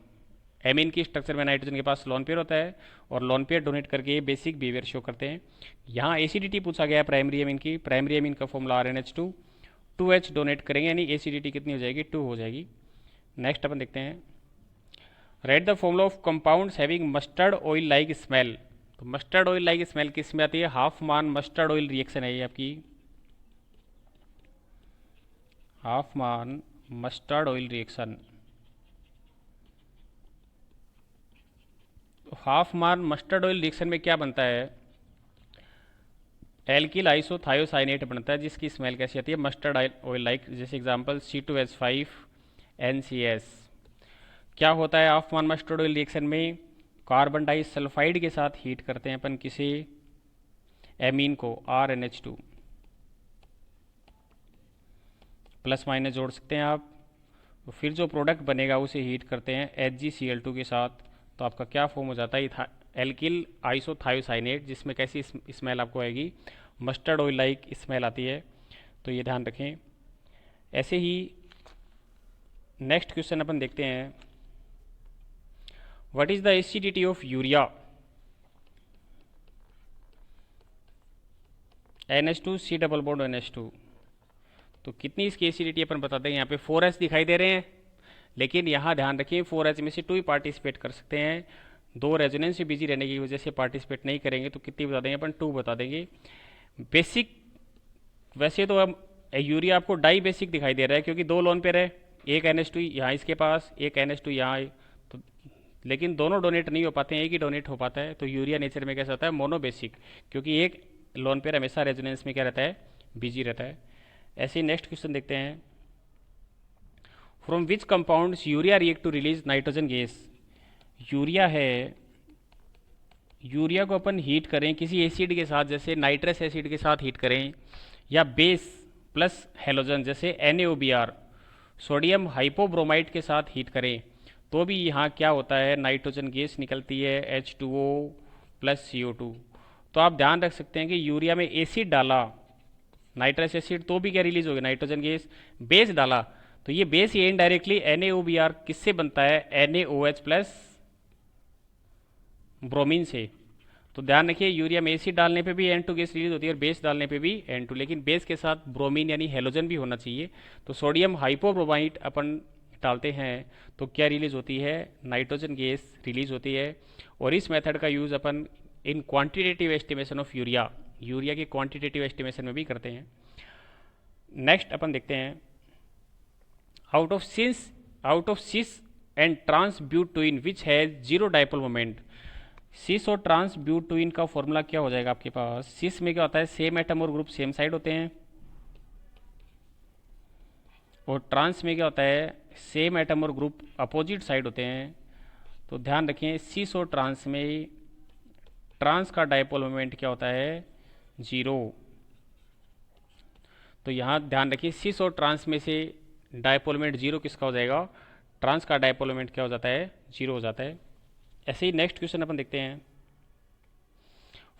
Amine की स्ट्रक्चर में नाइट्रोजन के पास लोन पेयर होता है, और लोन पेयर डोनेट करके ये बेसिक बिहेवियर शो करते हैं। यहाँ एसिडिटी पूछा गया है प्राइमरी एमीन की, प्राइमरी एमीन का फॉर्मूला RNH2, 2H डोनेट करेंगे यानी एसिडिटी कितनी हो जाएगी? 2 हो जाएगी। नेक्स्ट अपन देखते हैं, right the formula of compounds having mustard oil like smell. तो मस्टर्ड ऑयल लाइक स्मेल किस में आती है? हाफ मान मस्टर्ड ऑयल रिएक्शन है ये आपकी, हाफ मान मस्टर्ड ऑयल रिएक्शन। हाफ मान मस्टर्ड ऑयल रिएक्शन में क्या बनता है? एल्किल आइसोथायोसाइनेट बनता है, जिसकी स्मेल कैसी आती है? Mustard oil like. जैसे एग्जांपल C2H5NCS। क्या होता है हाफ मान मस्टर्ड ऑयल रिएक्शन में? कार्बन डाइसल्फाइड के साथ हीट करते हैं अपन किसी एमीन को, RNH2, प्लस माइनस जोड़ सकते हैं आप। तो फिर जो प्रोडक्ट बनेगा उसे हीट करते हैं HgCl2 के साथ, तो आपका क्या फॉर्म हो जाता है? एल्किल आइसोथायोसाइनेट, जिसमें कैसी स्मेल आपको आएगी? मस्टर्ड ऑयल लाइक स्मेल आती है, तो ये ध्यान रखें। ऐसे ही नेक्स्ट क्वेश्चन अपन देखते हैं, what is the acidity of urea. NH2 C double bond NH2, तो कितनी इसकी एसिडिटी अपन बता दें? यहाँ पे 4H दिखाई दे रहे हैं, लेकिन यहाँ ध्यान रखिए 4H में से 2 ही पार्टिसिपेट कर सकते हैं, 2 रेजोनेंस से बिजी रहने की वजह से पार्टिसिपेट नहीं करेंगे, तो कितनी बता देंगे अपन? 2 बता देंगे। बेसिक, वैसे तो अब यूरिया आपको डाई बेसिक दिखाई दे रहा है क्योंकि 2 लोन पेयर है, एक NH2 यहाँ इसके पास, एक NH2 यहाँ, तो लेकिन दोनों डोनेट नहीं हो पाते हैं, एक ही डोनेट हो पाता है। तो यूरिया नेचर में कैसा होता है? मोनो बेसिक, क्योंकि एक लोन पेयर हमेशा रेजोनेंस में क्या रहता है? बिजी रहता है। ऐसे ही नेक्स्ट क्वेश्चन देखते हैं, from which compounds urea react to release nitrogen gas. Urea है, यूरिया को अपन हीट करें किसी एसिड के साथ, जैसे नाइट्रस एसिड के साथ हीट करें, या बेस प्लस हेलोजन जैसे NaOBr, सोडियम हाइपोब्रोमाइड के साथ हीट करें, तो भी यहाँ क्या होता है? नाइट्रोजन गैस निकलती है H2O प्लस CO2। तो आप ध्यान रख सकते हैं कि यूरिया में एसिड डाला, नाइट्रस एसिड, तो भी क्या रिलीज होगी? Nitrogen gas. बेस डाला, तो ये बेस ये इनडायरेक्टली NaOBr किससे बनता है? NaOH प्लस ब्रोमीन से। तो ध्यान रखिए यूरिया में एसिड डालने पे भी N2 गैस रिलीज होती है, और बेस डालने पे भी N2, लेकिन बेस के साथ ब्रोमीन यानी हेलोजन भी होना चाहिए। तो सोडियम हाइपोब्रोमाइड अपन डालते हैं तो क्या रिलीज होती है? नाइट्रोजन गैस रिलीज होती है। और इस मेथड का यूज़ अपन in quantitative estimation of urea, urea की क्वांटिटेटिव एस्टिमेशन में भी करते हैं। नेक्स्ट अपन देखते हैं, out of 6 and transbutene which has zero dipole moment. Cis और ट्रांसब्यूटोइन का फॉर्मूला क्या हो जाएगा आपके पास? सिस में क्या होता है, सेम एटम और ग्रुप सेम साइड होते हैं, और ट्रांस में क्या होता है, सेम एटम और ग्रुप अपोजिट साइड होते हैं। तो ध्यान रखें, सिस और ट्रांस में ट्रांस का डाइपोल मोमेंट क्या होता है, जीरो। तो यहाँ ध्यान रखिए, सिस और ट्रांस में से डाइपोल मोमेंट जीरो किसका हो जाएगा, ट्रांस का डाइपोल मोमेंट क्या हो जाता है, जीरो हो जाता है। ऐसे ही नेक्स्ट क्वेश्चन अपन देखते हैं,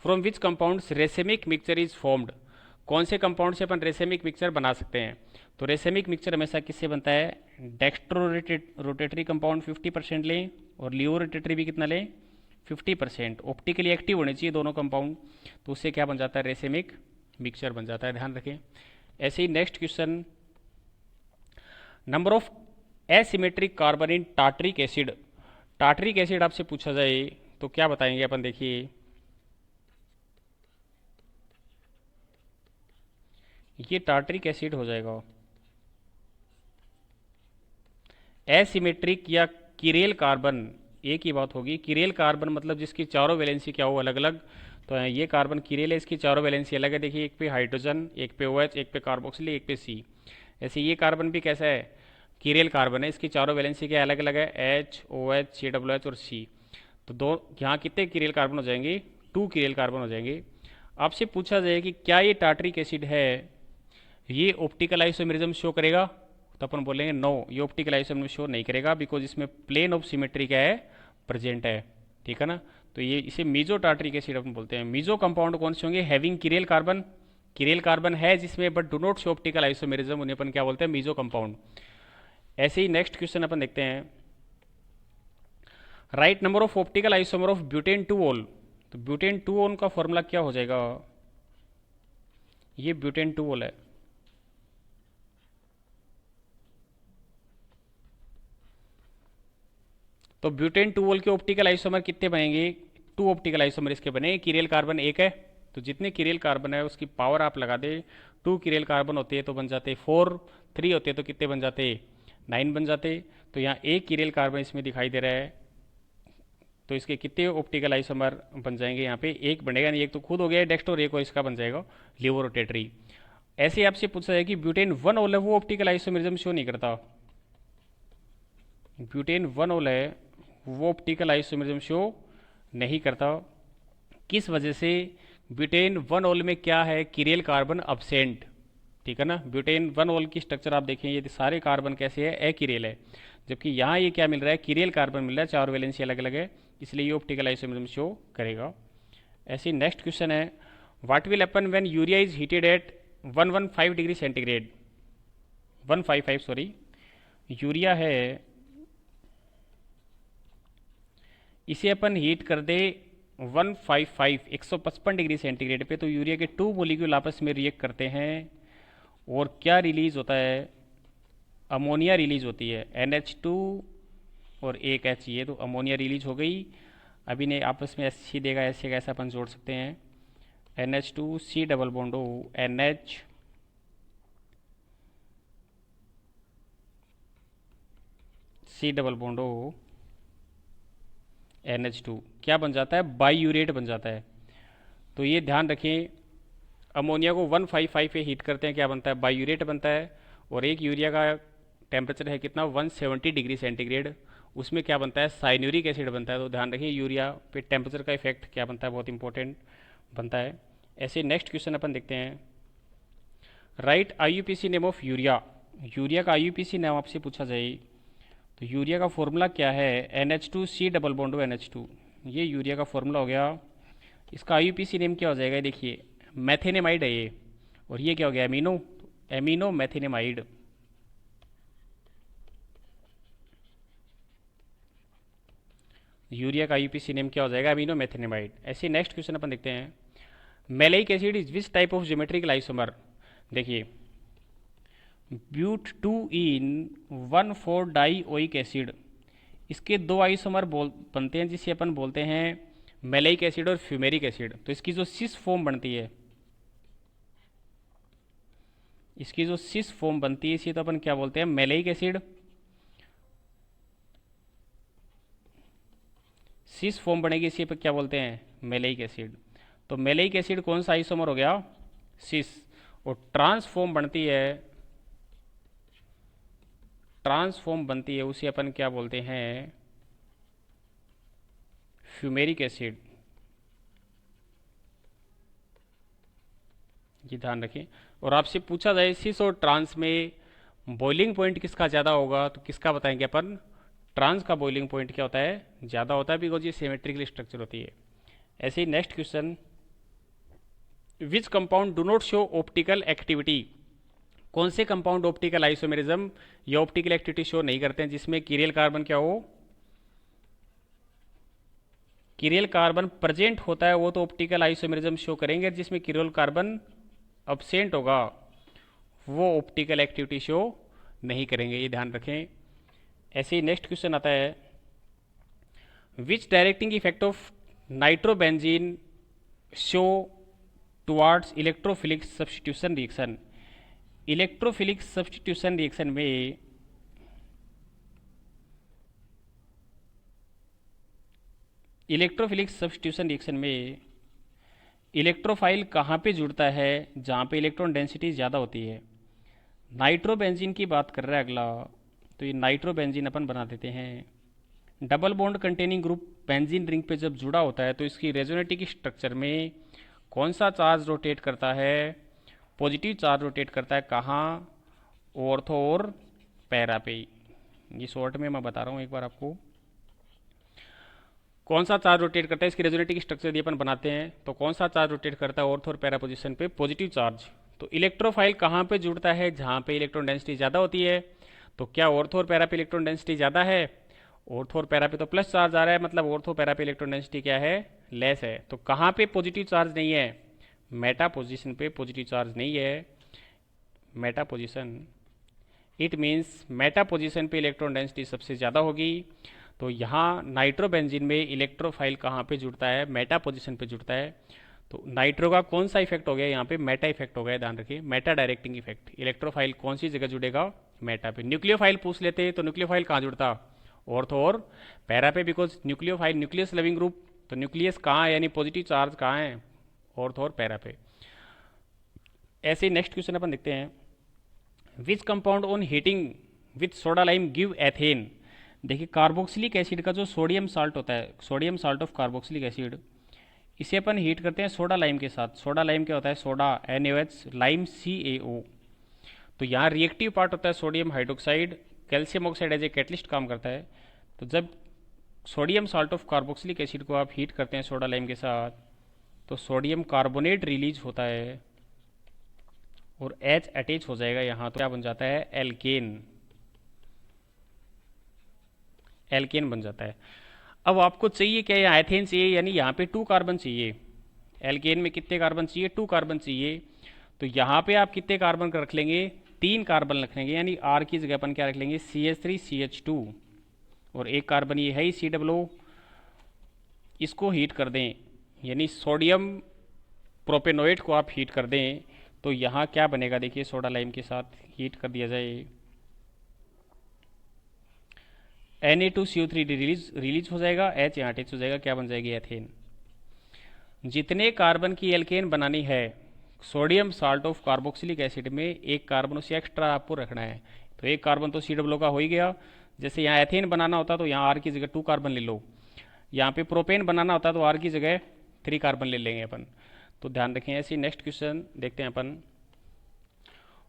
from which compounds racemic mixture is formed. कौन से कंपाउंड से अपन रेसेमिक मिक्सचर बना सकते हैं? तो रेसेमिक मिक्सचर हमेशा किससे बनता है, डेक्स्ट्रो रोटेटरी कंपाउंड 50% लें, और लियो रोटेटरी भी कितना लें, 50%। ऑप्टिकली एक्टिव होने चाहिए दोनों कंपाउंड, तो उससे क्या बन जाता है, रेसेमिक मिक्सचर बन जाता है, ध्यान रखें। ऐसे ही next question, number of asymmetric carbon in tartaric acid. Tartaric acid आपसे पूछा जाए तो क्या बताएंगे अपन, देखिए ये टार्टरिक एसिड हो जाएगा। एसिमेट्रिक या किरेल कार्बन, एक ही बात होगी। किरेल कार्बन मतलब जिसकी चारों वैलेंसी क्या हो, अलग अलग। तो ये कार्बन किरेल है, इसकी चारों वैलेंसी अलग है। देखिए एक पे हाइड्रोजन, एक पे OH, एक पे कार्बोक्सिल, एक पे C। ऐसे ये कार्बन भी कैसा है, किरेल कार्बन है, इसकी चारों वैलेंसी क्या अलग अलग है, HOH, COOH और C। तो दो यहाँ कितने किरेल कार्बन हो जाएंगे, 2 किरेल कार्बन हो जाएंगे। आपसे पूछा जाए कि क्या ये टार्टरिक एसिड है, ये ऑप्टिकल आइसोमेरिज्म शो करेगा, तो अपन बोलेंगे नो, ये ऑप्टिकल आइसोमेरिज्म शो नहीं करेगा, बिकॉज इसमें प्लेन ऑफ सिमेट्री क्या है, प्रेजेंट है, ठीक है ना। तो ये इसे मीजो टार्टरिक एसिड अपन बोलते हैं। मीजो कंपाउंड कौन से होंगे, having chiral carbon, chiral carbon है जिसमें but do not show optical isomerism, उन्हें अपन क्या बोलते हैं, मीजो कंपाउंड। ऐसे ही नेक्स्ट क्वेश्चन अपन देखते हैं, write number of optical isomer of butane 2-ओल। तो ब्यूटेन 2-ओल का फॉर्मूला क्या हो जाएगा, ये ब्यूटेन 2-ओल है। तो ब्यूटेन 2-ओल के ऑप्टिकल आइसोमर कितने बनेंगे, 2 ऑप्टिकल आइसोमर इसके बने। किरेल कार्बन एक है, तो जितने किरेल कार्बन है उसकी पावर आप लगा दे। 2 किरेल कार्बन होते हैं तो बन जाते 4, 3 होते तो कितने बन जाते, 9 बन जाते। तो यहाँ एक किरेल कार्बन इसमें दिखाई दे रहा है, तो इसके कितने ऑप्टिकल आइसोमर बन जाएंगे, यहाँ पे एक बनेगा नहीं, एक तो खुद हो गया डेक्स्ट, और एक और इसका बन जाएगा लिवो रोटेटरी। ऐसे आपसे पूछा जाए कि ब्यूटेन 1-ओल है, वो ऑप्टिकल आइसोमेरिज्म शो नहीं करता। ब्यूटेन 1-ओल है, वो ऑप्टिकल आइसोमेरिज्म शो नहीं करता। किस वजह से, ब्यूटेन 1-ओल में क्या है, किरेल कार्बन अब्सेंट, ठीक है ना। ब्यूटेन 1-ओल की स्ट्रक्चर आप देखें, ये सारे कार्बन कैसे है, अकिरेल है, जबकि यहाँ ये क्या मिल रहा है, किरेल कार्बन मिल रहा है, चार वैलेंसी अलग अलग है, इसलिए ये ऑप्टिकल आइसोमेरिज्म शो करेगा। ऐसे नेक्स्ट क्वेश्चन है, what will happen when urea is heated at 115 degree centigrade, 155 sorry, urea है, इसे अपन हीट कर दे 155 155 डिग्री सेंटीग्रेड पे, तो यूरिया के 2 मोलिक्यूल आपस में रिएक्ट करते हैं, और क्या रिलीज होता है, अमोनिया रिलीज होती है, NH2 और एक H, ये तो अमोनिया रिलीज हो गई। अभी ने आपस में एस देगा, ऐसे कैसे अपन जोड़ सकते हैं, NH2 C double bond O NH C double bond O NH2 क्या बन जाता है, बाईयूरेट बन जाता है। तो ये ध्यान रखें, अमोनिया को 155 पे हीट करते हैं, क्या बनता है, बाईयूरेट बनता है। और एक यूरिया का टेम्परेचर है कितना, 170 डिग्री सेंटीग्रेड, उसमें क्या बनता है, साइन्यूरिक एसिड बनता है। तो ध्यान रखिए यूरिया पे टेम्परेचर का इफेक्ट क्या बनता है, बहुत इंपॉर्टेंट बनता है। ऐसे नेक्स्ट क्वेश्चन अपन देखते हैं, right IUPAC name of urea. Urea का IUPAC नाम आपसे पूछा जाए तो यूरिया का फॉर्मूला क्या है, NH2 C double bond NH2, ये यूरिया का फॉर्मूला हो गया। इसका IUPAC नेम क्या हो जाएगा, देखिए मैथेनेमाइड है ये, और ये क्या हो गया, एमिनो, एमिनो मैथेनेमाइड। यूरिया का IUPAC नेम क्या हो जाएगा, एमिनो मैथेनेमाइड। ऐसे नेक्स्ट क्वेश्चन अपन देखते हैं, maleic acid is which type of geometrical isomer. देखिए ब्यूट 2 इन 1,4 डाइओइक एसिड, इसके दो आइसोमर बनते हैं जिसे अपन बोलते हैं मेलेइक एसिड और फ्यूमेरिक एसिड। तो इसकी जो सिस फॉर्म बनती है, इसकी जो सिस फॉर्म बनती है इसी तो अपन क्या बोलते हैं, मेलेइक एसिड सिस फॉर्म बनेगी, इसी पर क्या बोलते हैं, मेलेइक एसिड। तो मेलेइक एसिड कौन सा आइसोमर हो गया, सिस। और ट्रांसफॉर्म बनती है, ट्रांसफॉर्म बनती है उसे अपन क्या बोलते हैं, फ्यूमेरिक एसिड। ये ध्यान रखें। और आपसे पूछा जाए सिस और ट्रांस में बॉइलिंग पॉइंट किसका ज़्यादा होगा, तो किसका बताएंगे अपन, ट्रांस का बॉइलिंग पॉइंट क्या होता है, ज़्यादा होता है, बिकॉज ये सिमेट्रिकल स्ट्रक्चर होती है। ऐसे ही next question, which compound do not show optical activity. कौन से कंपाउंड ऑप्टिकल आइसोमेरिज्म या ऑप्टिकल एक्टिविटी शो नहीं करते हैं, जिसमें कीरियल कार्बन क्या हो, कीरियल कार्बन प्रेजेंट होता है वो तो ऑप्टिकल आइसोमेरिज्म शो करेंगे, जिसमें कीरियल कार्बन अब्सेंट होगा वो ऑप्टिकल एक्टिविटी शो नहीं करेंगे, ये ध्यान रखें। ऐसे ही नेक्स्ट क्वेश्चन आता है, which directing effect of nitrobenzene show towards electrophilic substitution reaction. Electrophilic substitution reaction में इलेक्ट्रोफिलिक सब्स्टिट्यूशन रिएक्शन में इलेक्ट्रोफाइल कहाँ पे जुड़ता है, जहाँ पे इलेक्ट्रॉन डेंसिटी ज़्यादा होती है। नाइट्रोबेंजीन की बात कर रहा है अगला, तो ये नाइट्रोबेंजीन अपन बना देते हैं। Double bond containing group benzene ring पे जब जुड़ा होता है तो इसकी रेजोनेटिक स्ट्रक्चर में कौन सा चार्ज रोटेट करता है, पॉजिटिव चार्ज रोटेट करता है, कहाँ, ऑर्थो और पैरा पे। ये शॉर्ट में मैं बता रहा हूँ एक बार आपको, कौन सा चार्ज रोटेट करता है, इसकी रेजोनेटिक स्ट्रक्चर यदि अपन बनाते हैं तो कौन सा चार्ज रोटेट करता है ऑर्थो और पैरा पोजिशन पे, पॉजिटिव चार्ज। तो इलेक्ट्रोफाइल कहाँ पे जुड़ता है, जहाँ पे इलेक्ट्रॉन डेंसिटी ज़्यादा होती है। तो क्या ऑर्थो और पैरा पे इलेक्ट्रॉन डेंसिटी ज़्यादा है, ऑर्थो और पैरा पे तो प्लस चार्ज आ रहा है, मतलब ऑर्थो पैरा पे इलेक्ट्रॉन डेंसिटी क्या है, लेस है। तो कहाँ पे पॉजिटिव चार्ज नहीं है, मेटा पोजिशन पे पॉजिटिव चार्ज नहीं है, Meta position. It means Meta position पे इलेक्ट्रॉन डेंसिटी सबसे ज़्यादा होगी। तो यहाँ नाइट्रोबेंजीन में इलेक्ट्रोफाइल कहाँ पे जुड़ता है, मेटा पोजिशन पे जुड़ता है। तो नाइट्रो का कौन सा इफेक्ट हो गया यहाँ पे, मेटा इफेक्ट हो गया, ध्यान रखिए, मेटा डायरेक्टिंग इफेक्ट। इलेक्ट्रोफाइल कौन सी जगह जुड़ेगा, मेटा पे। न्यूक्लियोफाइल पूछ लेते तो न्यूक्लियोफाइल कहाँ जुड़ता, ऑर्थो और पैरा पे, because nucleophile nucleus loving group, तो न्यूक्लियस कहाँ है, यानी पॉजिटिव चार्ज कहाँ है, ऑर्थो और पैरा पे। ऐसे ही नेक्स्ट क्वेश्चन अपन देखते हैं, which compound on heating with soda lime give ethane. देखिए कार्बोक्सिलिक एसिड का जो सोडियम साल्ट होता है, sodium salt of carboxylic acid, इसे अपन हीट करते हैं सोडा लाइम के साथ। सोडा लाइम क्या होता है, सोडा NaOH, लाइम CaO। तो यहाँ रिएक्टिव पार्ट होता है sodium hydroxide, calcium oxide as a catalyst काम करता है। तो जब sodium salt of carboxylic acid को आप हीट करते हैं सोडा लाइम के साथ, तो सोडियम कार्बोनेट रिलीज होता है और H अटैच हो जाएगा यहाँ, तो क्या बन जाता है, एल्केन, एल्केन बन जाता है। अब आपको चाहिए क्या, यहाँ एथेन चाहिए, यानी यहाँ पे 2 कार्बन चाहिए। एल्केन में कितने कार्बन चाहिए, 2 कार्बन चाहिए। तो यहाँ पे आप कितने कार्बन रख लेंगे, 3 कार्बन रख लेंगे, यानी R की जगह अपन क्या रख लेंगे, CH3CH2, और एक कार्बन ये है ही COO। इसको हीट कर दें, यानी सोडियम प्रोपेनोएट को आप हीट कर दें, तो यहाँ क्या बनेगा, देखिए सोडा लाइम के साथ हीट कर दिया जाए, Na2CO3 रिलीज हो जाएगा, H यहाँ अटैच हो जाएगा, क्या बन जाएगी, एथेन। जितने कार्बन की एल्केन बनानी है sodium salt of carboxylic acid में, एक कार्बन उसे एक्स्ट्रा आपको रखना है। तो एक कार्बन तो COO का हो ही गया। जैसे यहाँ एथेन बनाना होता तो यहाँ R की जगह 2 कार्बन ले लो, यहाँ पे प्रोपेन बनाना होता तो R की जगह 3 कार्बन ले लेंगे अपन। तो ध्यान रखें। ऐसे नेक्स्ट क्वेश्चन देखते हैं अपन,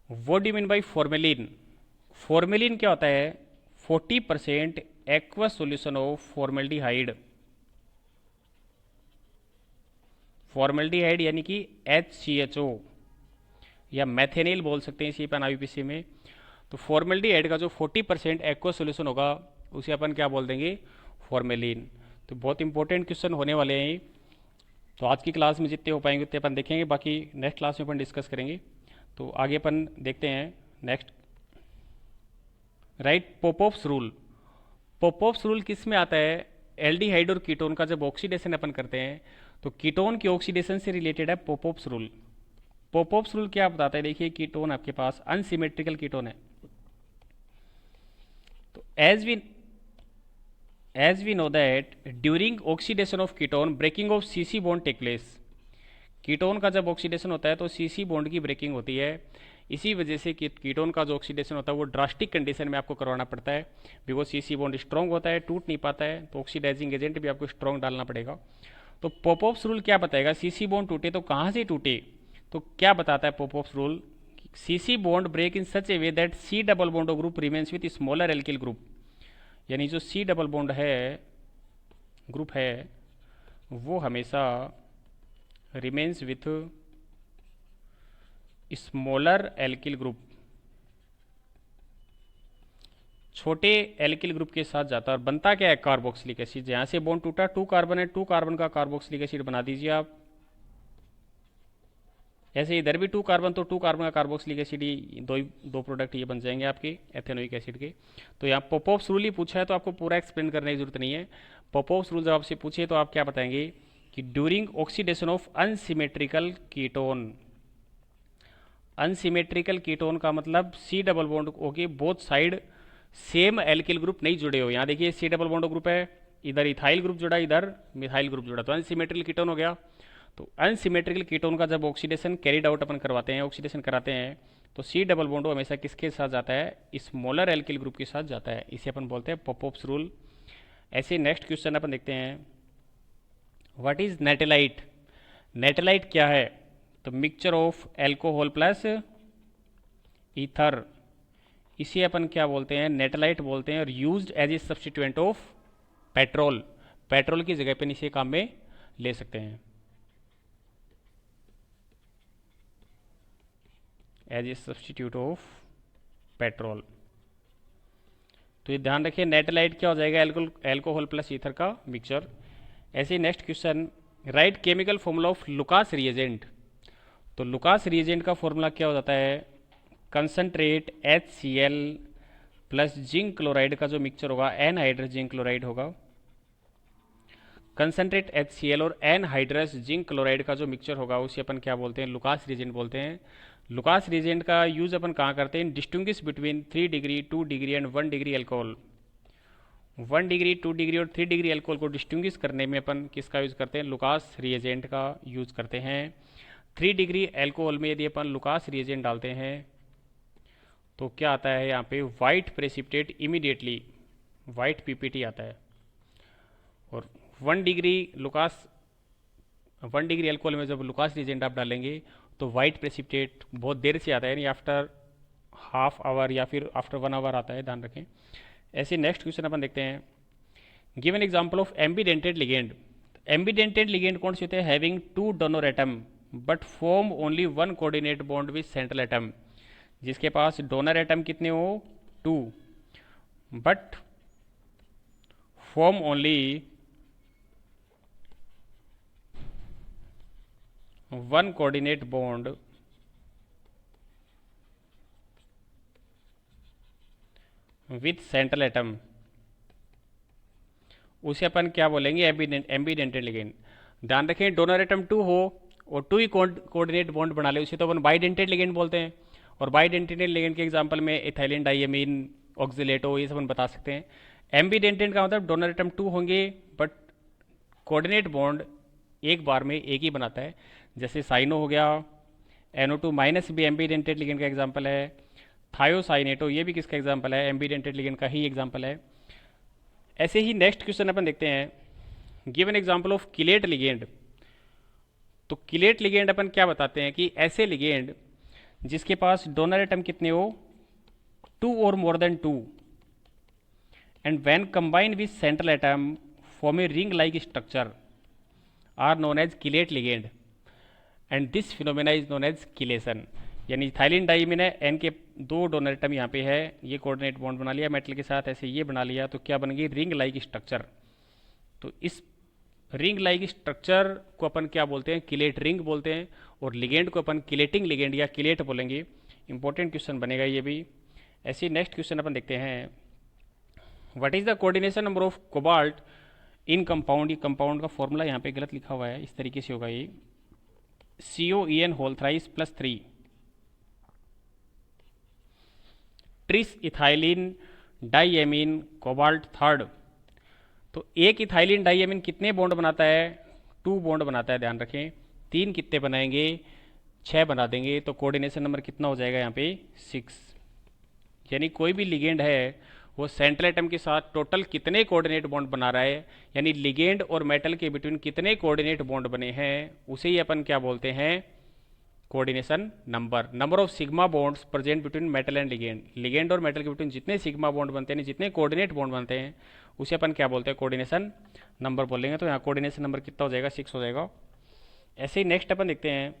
what do mean by formalin. Formalin क्या होता है, 40% aqueous solution of formaldehyde. Formaldehyde यानी कि HCHO, या मैथेनिल बोल सकते हैं इसी पर IUPAC में। तो फॉर्मेल्डिहाइड का जो 40% एक्वस सॉल्यूशन होगा उसे अपन क्या बोल देंगे, फॉर्मेलिन। तो बहुत इंपॉर्टेंट क्वेश्चन होने वाले हैं। तो आज की क्लास में जितने हो पाएंगे उतने अपन देखेंगे, बाकी नेक्स्ट क्लास में अपन डिस्कस करेंगे। तो आगे अपन देखते हैं नेक्स्ट, राइट, पोपोव्स रूल। पोपोव्स रूल किस में आता है, एल्डिहाइड और कीटोन का जब ऑक्सीडेशन अपन करते हैं तो कीटोन की ऑक्सीडेशन से रिलेटेड है पोपोव्स रूल। पोपोव्स रूल क्या बताता है, देखिए कीटोन आपके पास अनसिमेट्रिकल कीटोन है, तो as we as we know that during oxidation of ketone breaking of CC bond take place. Ketone का जब ऑक्सीडेशन होता है तो सीसी बॉन्ड की ब्रेकिंग होती है। इसी वजह से कीटोन का जो ऑक्सीडेशन होता है वो ड्रास्टिक कंडीशन में आपको करवाना पड़ता है, बिकॉज सीसी बॉन्ड स्ट्रॉन्ग होता है, टूट नहीं पाता है, तो ऑक्सीडाइजिंग एजेंट भी आपको स्ट्रॉन्ग डालना पड़ेगा। तो पॉपऑप्स रूल क्या बताएगा, सीसी बॉन्ड टूटे तो कहाँ से टूटे, तो क्या बताता है Popoff's rule, C C bond break in such a way that C double bond group remains with smaller alkyl group. यानी जो सी डबल बॉन्ड है ग्रुप है वो हमेशा remains with smaller alkyl group, छोटे एल्किल ग्रुप के साथ जाता है। और बनता क्या है, कार्बोक्सिलिक एसिड। यहाँ से बॉन्ड टूटा, 2 कार्बन है, 2 कार्बन का कार्बोक्सिलिक एसिड बना दीजिए आप। ऐसे इधर भी 2 कार्बन, तो 2 कार्बन का कार्बोक्सिलिक एसिड, ही दो प्रोडक्ट ये बन जाएंगे आपके एथेनोइक एसिड के। तो यहाँ पॉपऑप्स रूल ही पूछा है तो आपको पूरा एक्सप्लेन करने की जरूरत नहीं है। पॉपऑप्स रूल जब आपसे पूछे तो आप क्या बताएंगे कि during oxidation of unsymmetrical ketone, unsymmetrical ketone का मतलब C double bond okay both side same alkyl group नहीं जुड़े हो। यहाँ देखिए सी डबल बॉन्ड ग्रुप है, इधर इथाइल ग्रुप जुड़ा, इधर मिथाइल ग्रुप जुड़ा, तो अनसिमेट्रिकल कीटोन हो गया। तो अनसिमेट्रिकल कीटोन का जब ऑक्सीडेशन कैरिड आउट अपन करवाते हैं, ऑक्सीडेशन कराते हैं, तो सी डबल बॉन्ड हमेशा किसके साथ जाता है, स्मॉलर एल्किल ग्रुप के साथ जाता है। इसे अपन बोलते हैं पॉपऑप्स रूल। ऐसे नेक्स्ट क्वेश्चन अपन देखते हैं, व्हाट इज नेटेलाइट। नेटेलाइट क्या है, तो mixture of alcohol plus ether, इसे अपन क्या बोलते हैं, नेटेलाइट बोलते हैं, और used as a substituent of petrol. Petrol की जगह पे इसे काम में ले सकते हैं as a substitute of petrol. तो ये ध्यान रखिए, नेटेलाइट क्या हो जाएगा, एल्कोहल प्लस ईथर का मिक्सचर। ऐसे next question, right chemical formula of Lucas reagent. तो लुकास रिएजेंट का फॉर्मूला क्या हो जाता है, concentrate HCl plus zinc chloride का जो मिक्सचर होगा, एनहाइड्रस जिंक क्लोराइड होगा। कंसनट्रेट HCl और एनहाइड्रस जिंक क्लोराइड का जो मिक्सचर होगा उसे अपन क्या बोलते हैं, लुकास रिएजेंट बोलते हैं। लुकास रिएजेंट का यूज अपन कहाँ करते हैं, distinguish between 3 degree 2 degree and 1 degree alcohol. 1 degree 2 degree और 3 डिग्री एल्कोहल को डिस्टिंग्विश करने में अपन किसका यूज करते हैं, लुकास रिएजेंट का यूज करते हैं। 3 डिग्री एल्कोहल में यदि अपन लुकास रिएजेंट डालते हैं तो क्या आता है यहाँ पे, white precipitate immediately, white PPT आता है। और 1 डिग्री लुकास 1 डिग्री एल्कोहल में जब लुकास रिएजेंट आप डालेंगे तो वाइट प्रेसिपिटेट बहुत देर से आता है, यानी आफ्टर हाफ आवर या फिर आफ्टर 1 आवर आता है, ध्यान रखें। ऐसे नेक्स्ट क्वेश्चन अपन देखते हैं, give an example of एम्बीडेंटेड ligand. एम्बीडेंटेड ligand कौन से होते हैं, having 2 donor atom but form only 1 coordinate bond with central atom. जिसके पास डोनर एटम कितने हो, 2, but form only 1 coordinate bond with central atom, उसे अपन क्या बोलेंगे, एम्बीडेंटेड लिगेंड। ध्यान रखें, डोनर एटम 2 हो और 2 ही कोऑर्डिनेट बॉन्ड बना ले उसे तो अपन बाइडेंटेड लिगेंड बोलते हैं। और बाइडेंटेड लिगेंड के एग्जांपल में इथाइलिन डाइएमीन, ऑक्सिलेटो, ये सब अपन बता सकते हैं। एम्बीडेंटेड का मतलब डोनर एटम 2 होंगे बट कोऑर्डिनेट बॉन्ड एक बार में एक ही बनाता है, जैसे साइनो हो गया, NO2 माइनस भी एम्बीडेंटेड लिगेंड का एग्जाम्पल है। थायोसाइनेटो ये भी किसका एग्जाम्पल है, एम्बीडेंटेड लिगेंड का ही एग्जाम्पल है। ऐसे ही नेक्स्ट क्वेश्चन अपन देखते हैं, give an example of chelate ligand. तो किलेट लिगेंड अपन क्या बताते हैं कि ऐसे लिगेंड जिसके पास डोनर एटम कितने हो, 2 और more than 2, and when combined with central atom form a ring like structure are known as chelate ligand, and this phenomena is known as chelation. यानी थाइलिन डाइमीन है, एन के 2 donor atom यहाँ पे है, ये कोऑर्डिनेट बॉन्ड बना लिया metal के साथ, ऐसे ये बना लिया, तो क्या बन गई, रिंग लाइक स्ट्रक्चर। तो इस रिंग लाइक स्ट्रक्चर को अपन क्या बोलते हैं, किलेट रिंग बोलते हैं, और लिगेंड को अपन किलेटिंग लिगेंड या किलेट बोलेंगे। इंपॉर्टेंट क्वेश्चन बनेगा ये भी। ऐसे नेक्स्ट क्वेश्चन अपन देखते हैं, what is the coordination number of cobalt in compound. ये कंपाउंड का फॉर्मूला यहाँ पे गलत लिखा हुआ है, इस तरीके से होगा ये, COEN whole thrice plus 3, tris ethylene diamine cobalt third. तो एक इथाइलिन डाइअमीन कितने बॉन्ड बनाता है? 2 बॉन्ड बनाता है, ध्यान रखें। 3 कितने बनाएंगे? 6 बना देंगे। तो कोऑर्डिनेशन नंबर कितना हो जाएगा यहाँ पे? 6। यानी कोई भी लिगेंड है वो सेंट्रल एटम के साथ टोटल कितने कोऑर्डिनेट बॉन्ड बना रहा है, यानी लिगेंड और मेटल के बिटवीन कितने कोऑर्डिनेट बॉन्ड बने हैं, उसे ही अपन क्या बोलते हैं? Coordination number. Number of sigma bonds present between metal and ligand. Ligand और मेटल के बिटवीन जितने सिग्मा बॉन्ड बनते हैं, जितने कोऑर्डिनेट बॉन्ड बनते हैं, उसे अपन क्या बोलते हैं? कोऑर्डिनेशन नंबर बोलेंगे। तो यहाँ कोऑर्डिनेशन नंबर कितना हो जाएगा? 6 हो जाएगा। ऐसे ही नेक्स्ट अपन देखते हैं,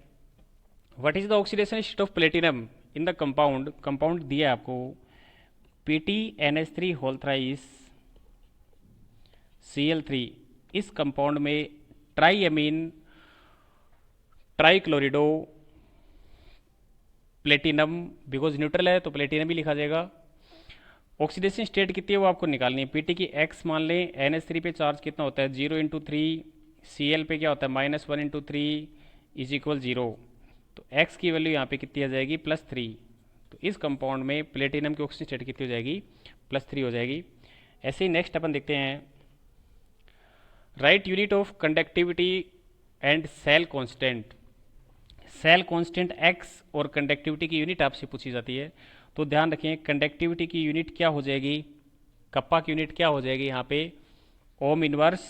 what is the oxidation state of platinum in the compound. Compound दिया है आपको PtNH3 होल थ्राइस Cl3। इस कंपाउंड में ट्राईएमीन ट्राईक्लोरिडो प्लेटिनम, बिकॉज न्यूट्रल है तो प्लेटिनम भी लिखा जाएगा। ऑक्सीडेशन स्टेट कितनी है वो आपको निकालनी है। Pt की x मान लें, NH3 पे चार्ज कितना होता है? 0 × 3। Cl पे क्या होता है? -1 × 3 इज इक्वल 0। तो x की वैल्यू यहाँ पे कितनी आ जाएगी? +3। तो इस कंपाउंड में प्लेटिनम की ऑक्सीजन स्टेट कितनी हो जाएगी? +3 हो जाएगी। ऐसे ही नेक्स्ट अपन देखते हैं, write unit of conductivity and cell constant. Cell constant x और कंडक्टिविटी की यूनिट आपसे पूछी जाती है। तो ध्यान रखें, कंडक्टिविटी की यूनिट क्या हो जाएगी? कप्पा की यूनिट क्या हो जाएगी यहाँ पे? ओम इनवर्स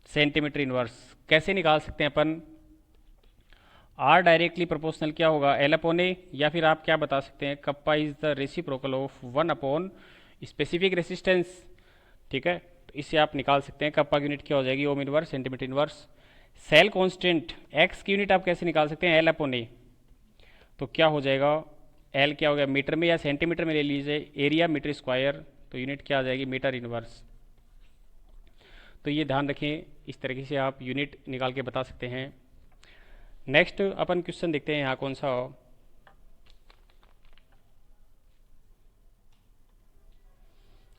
सेंटीमीटर इनवर्स। कैसे निकाल सकते हैं अपन? R डायरेक्टली प्रोपोर्शनल क्या होगा? L/A, या फिर आप क्या बता सकते हैं? Kappa is the reciprocal of 1 specific resistance. ठीक है, तो इससे आप निकाल सकते हैं कप्पा की यूनिट क्या हो जाएगी? Ohm inverse centimetre inverse. Cell constant x की यूनिट आप कैसे निकाल सकते हैं? L/A। तो क्या हो जाएगा? L क्या हो गया? मीटर में या सेंटीमीटर में ले लीजिए, एरिया मीटर स्क्वायर, तो यूनिट क्या आ जाएगी? Metre inverse. तो ये ध्यान रखें, इस तरीके से आप यूनिट निकाल के बता सकते हैं। नेक्स्ट अपन क्वेश्चन देखते हैं, यहाँ कौन सा हो?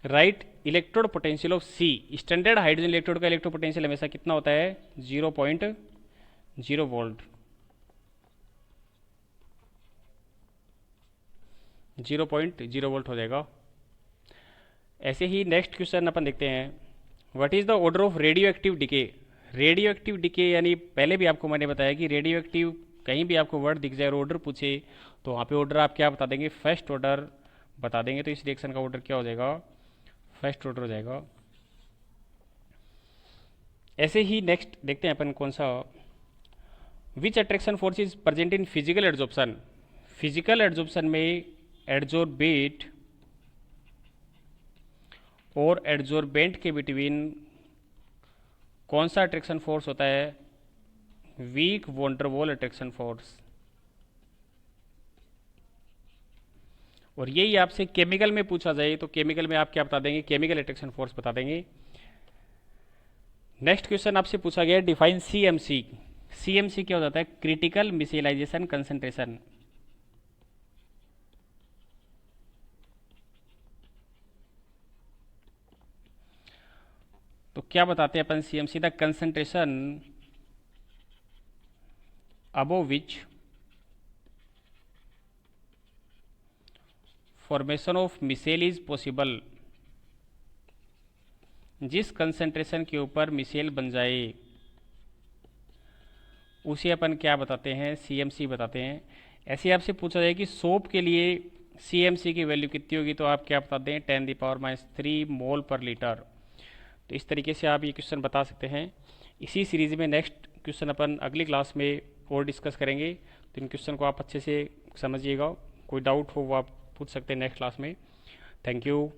Right electrode potential of C। Standard hydrogen electrode का इलेक्ट्रोड पोटेंशियल हमेशा कितना होता है? 0.0 वोल्ट। 0.0 वोल्ट हो जाएगा। ऐसे ही नेक्स्ट क्वेश्चन अपन देखते हैं, what is the order of radio active decay. Radio active decay यानी पहले भी आपको मैंने बताया कि रेडियो एक्टिव कहीं भी आपको वर्ड दिख जाए और ऑर्डर पूछे तो वहाँ पे ऑर्डर आप क्या बता देंगे? फर्स्ट ऑर्डर बता देंगे। तो इस रिएक्शन का ऑर्डर क्या हो जाएगा? फर्स्ट ऑर्डर हो जाएगा। ऐसे ही नेक्स्ट देखते हैं अपन कौन सा, which attraction force is present in physical adsorption. Physical adsorption में एड्जॉर्बेट और एड्जॉर्बेंट के बिटवीन कौन सा अट्रैक्शन फोर्स होता है? Weak van der Waals attraction force. और यही आपसे केमिकल में पूछा जाए तो केमिकल में आप क्या बता देंगे? केमिकल अट्रैक्शन फोर्स बता देंगे। नेक्स्ट क्वेश्चन आपसे पूछा गया, डिफाइन CMC। CMC क्या हो जाता है? Critical micellization concentration. तो क्या बताते हैं अपन CMC? The concentration above which formation of micelle is possible. जिस कंसंट्रेशन के ऊपर मिसेल बन जाए उसे अपन क्या बताते हैं? CMC बताते हैं। ऐसे आपसे पूछा जाए कि सोप के लिए CMC की वैल्यू कितनी होगी, तो आप क्या बता दें? 10⁻³ मोल पर लीटर। तो इस तरीके से आप ये क्वेश्चन बता सकते हैं। इसी सीरीज में नेक्स्ट क्वेश्चन अपन अगली क्लास में और डिस्कस करेंगे। तो इन क्वेश्चन को आप अच्छे से समझिएगा। कोई डाउट हो वो आप पूछ सकते हैं नेक्स्ट क्लास में। Thank you.